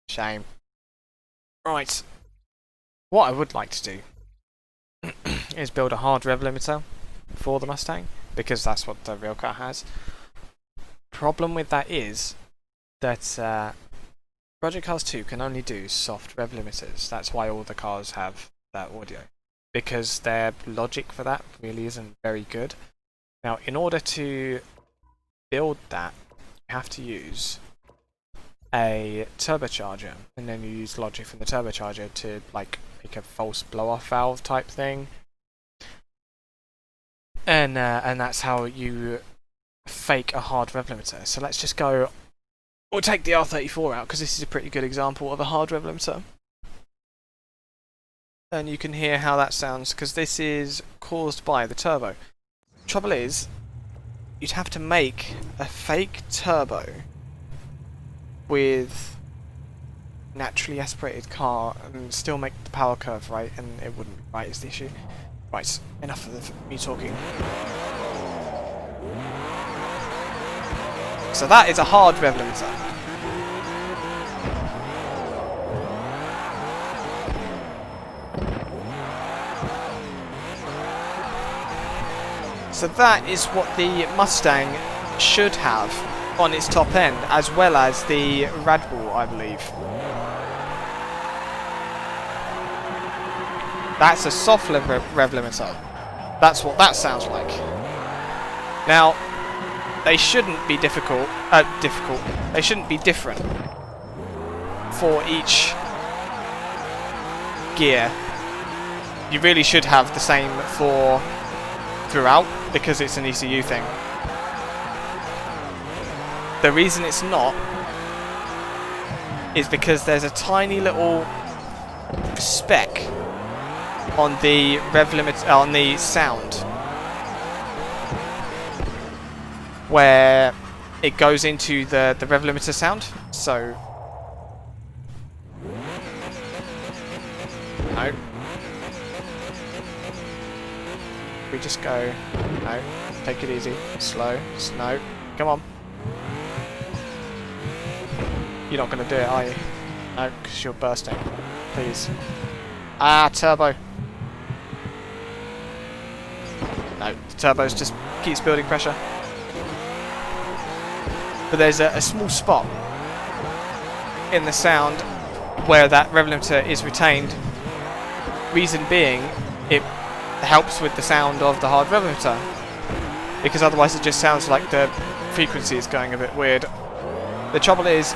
Shame. Right. What I would like to do is build a hard rev limiter for the Mustang, because that's what the real car has. Problem with that is that Project Cars 2 can only do soft rev limiters. That's why all the cars have that audio, because their logic for that really isn't very good. Now, in order to build that, you have to use a turbocharger, and then you use logic from the turbocharger to like make a false blow-off valve type thing, and that's how you fake a hard rev limiter. So let's just go. We'll take the R34 out because this is a pretty good example of a hard rev limiter. And you can hear how that sounds because this is caused by the turbo. Trouble is, you'd have to make a fake turbo with naturally aspirated car and still make the power curve right, and it wouldn't be right is the issue. Right, enough of me talking. So that is a hard rev limiter. So that is what the Mustang should have on its top end, as well as the Radbul, I believe. That's a soft rev limiter. That's what that sounds like. Now, they shouldn't be difficult. They shouldn't be different for each gear. You really should have the same for throughout, because it's an ECU thing. The reason it's not is because there's a tiny little spec on the rev limit on the sound, where it goes into the rev limiter sound. So no, we just go no, take it easy, slow, no, come on. You're not going to do it, are you? No, because you're bursting. Please. Ah, turbo. No, the turbo's just keeps building pressure. But there's a small spot in the sound where that rev limiter is retained. Reason being, it helps with the sound of the hard rev limiter, because otherwise it just sounds like the frequency is going a bit weird. The trouble is,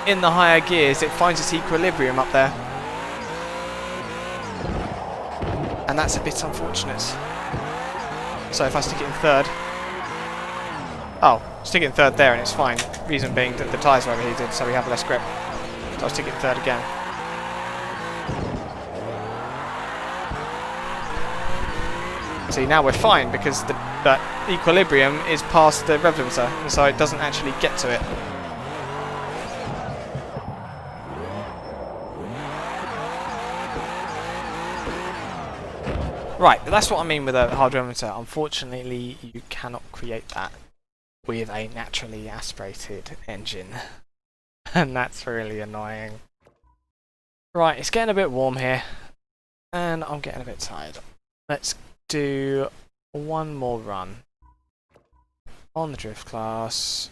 in the higher gears, it finds its equilibrium up there, and that's a bit unfortunate. So if I stick it in third, oh, stick it in third there and it's fine. Reason being that the tyres are overheated, so we have less grip. So I'll stick it in third again. See, now we're fine because the equilibrium is past the rev limiter, and so it doesn't actually get to it. Right, that's what I mean with a hard rev limiter. Unfortunately, you cannot create that with a naturally aspirated engine. And that's really annoying. Right, it's getting a bit warm here, and I'm getting a bit tired. Let's do one more run on the drift class.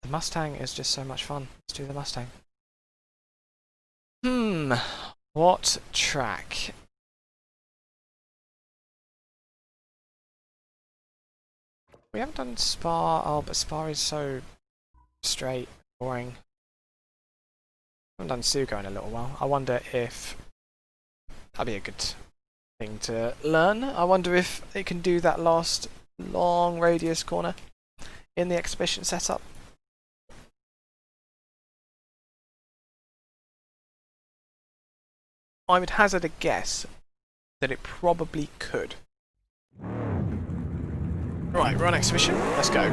The Mustang is just so much fun. Let's do the Mustang. What track? We haven't done Spa. Oh, but Spa is so straight, boring. I haven't done Sugo in a little while. I wonder if that'd be a good thing to learn. I wonder if it can do that last long radius corner in the exhibition setup. I would hazard a guess that it probably could. Right, we're on exhibition. Let's go.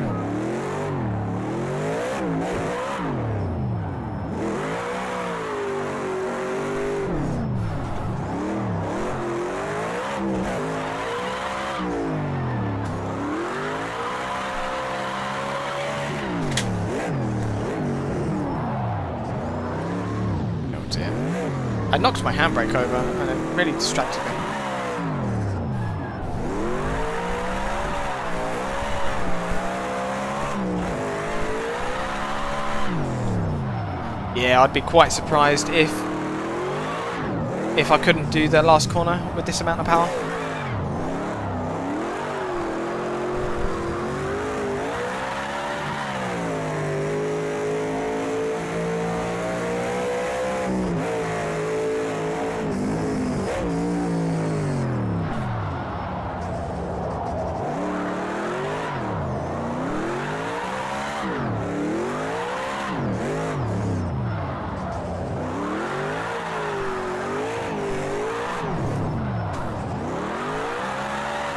I knocked my handbrake over and it really distracted me. Yeah, I'd be quite surprised if I couldn't do the last corner with this amount of power.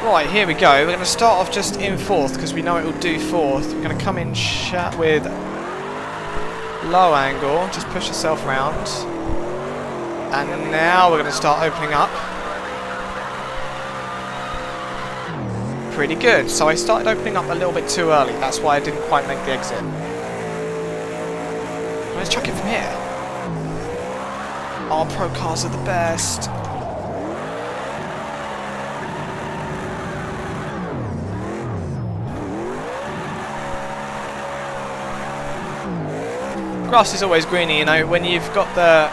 Right, here we go. We're going to start off just in 4th because we know it will do 4th. We're going to come in with low angle, just push yourself around. And now we're going to start opening up. Pretty good. So I started opening up a little bit too early. That's why I didn't quite make the exit. Let's chuck it from here. Our pro cars are the best. Grass is always greener, you know. When you've got the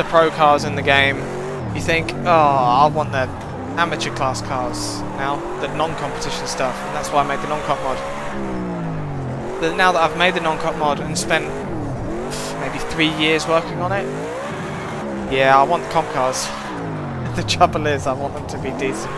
pro cars in the game, you think, oh, I want the amateur class cars now, the non-competition stuff, and that's why I made the non-comp mod. But now that I've made the non-comp mod and spent maybe 3 years working on it, yeah, I want the comp cars. The trouble is, I want them to be decent.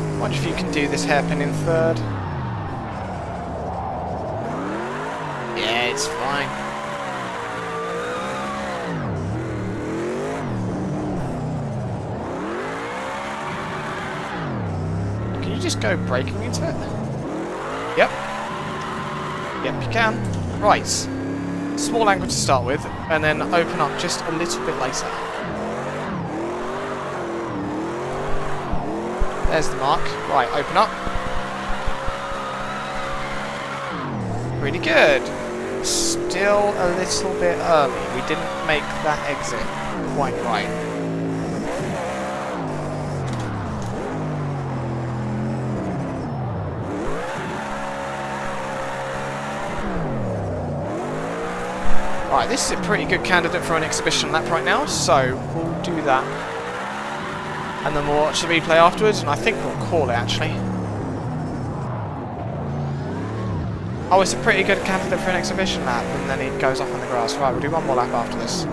I wonder if you can do this hairpin in 3rd. Yeah, it's fine. Can you just go braking into it? Yep. Yep, you can. Right. Small angle to start with, and then open up just a little bit later. There's the mark. Right, open up. Pretty good. Still a little bit early. We didn't make that exit quite right. Right, this is a pretty good candidate for an exhibition lap right now, so we'll do that. And then we'll watch the replay afterwards, and I think we'll call it, actually. Oh, it's a pretty good candidate for an exhibition lap, and then he goes off on the grass. Right, we'll do one more lap after this.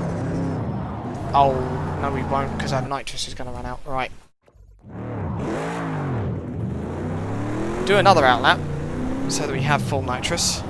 Oh, no we won't, because our nitrous is going to run out. Right. Do another outlap, so that we have full nitrous.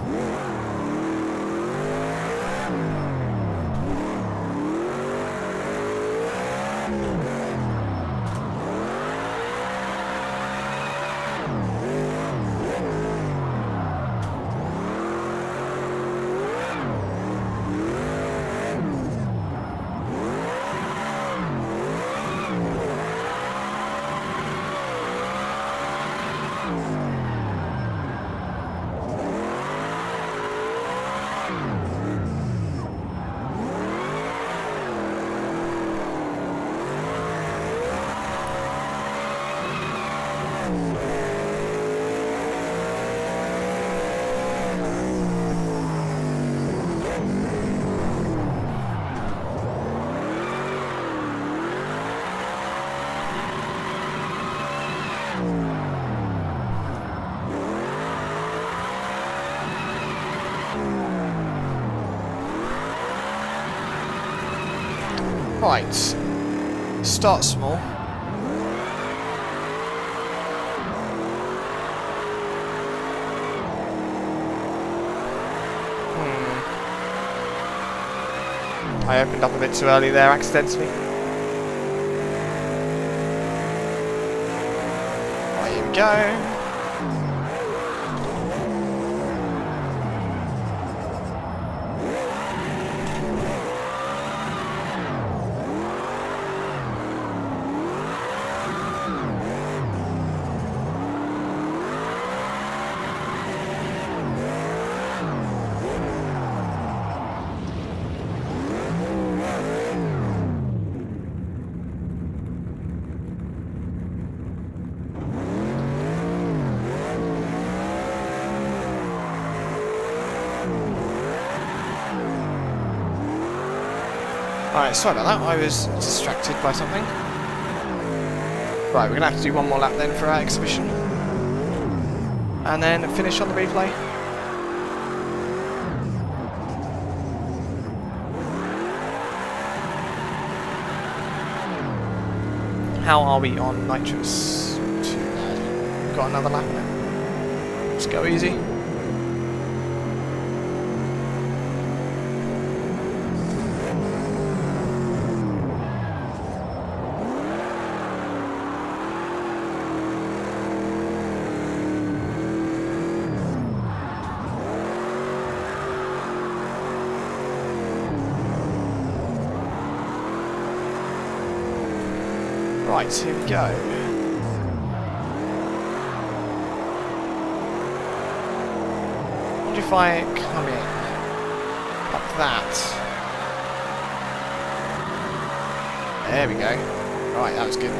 Right, start small. I opened up a bit too early there accidentally. Right, here we go. Alright, sorry about that, I was distracted by something. Right, we're gonna have to do one more lap then for our exhibition. And then finish on the replay. How are we on nitrous? Too bad. Got another lap now. Just go easy. Right, here we go. What if I come in like that? There we go. Right, that was good.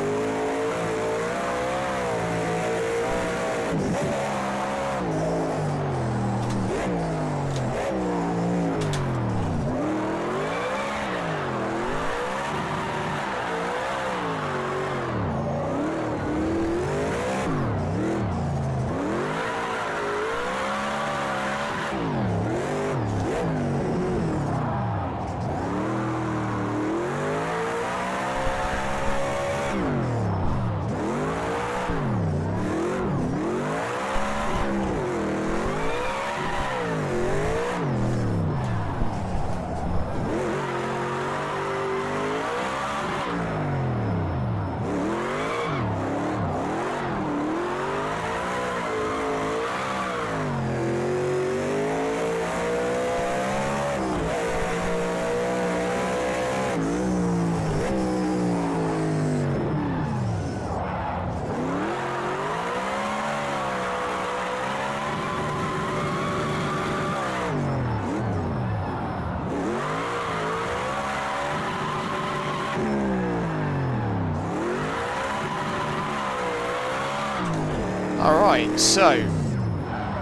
Alright, so,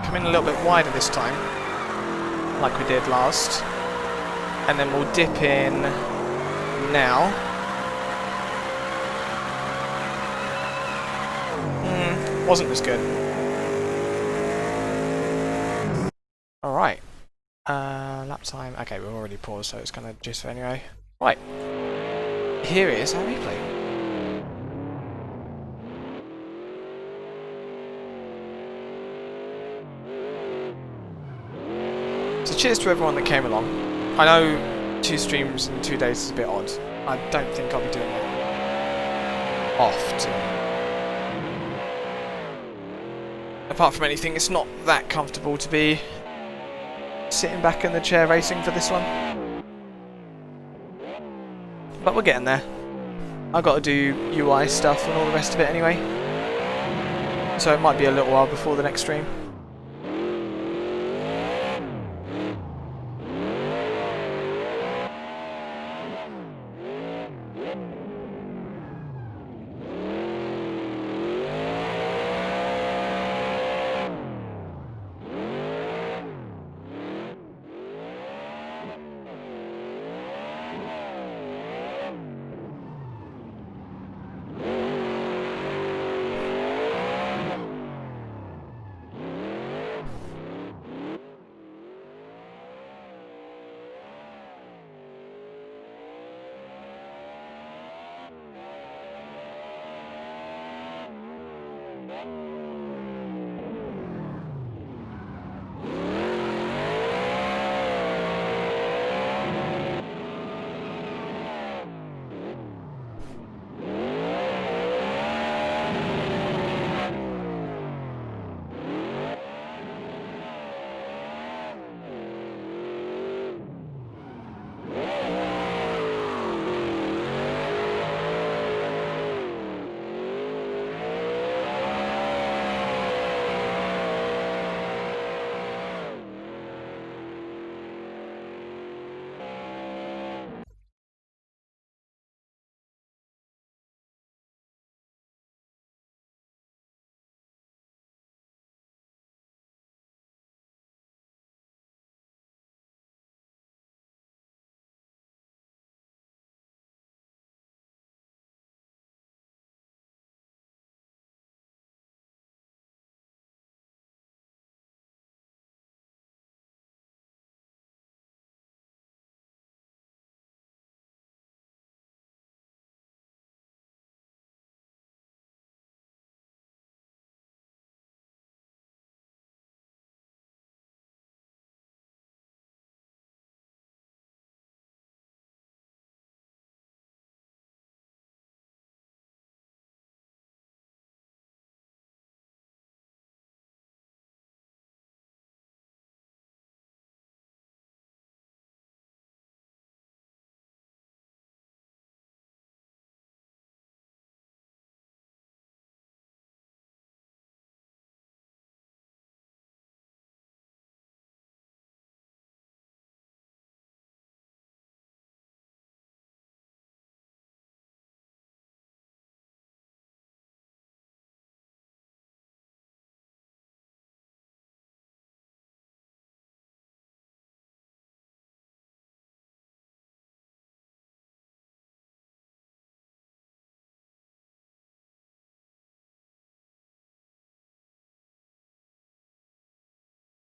come in a little bit wider this time, like we did last, and then we'll dip in now. Wasn't as good. Alright, lap time, okay, we've already paused, so it's gonna just anyway. Right, here is our replay. So cheers to everyone that came along. I know 2 streams in 2 days is a bit odd. I don't think I'll be doing that often. Apart from anything, it's not that comfortable to be sitting back in the chair racing for this one. But we're getting there. I've got to do UI stuff and all the rest of it anyway. So it might be a little while before the next stream.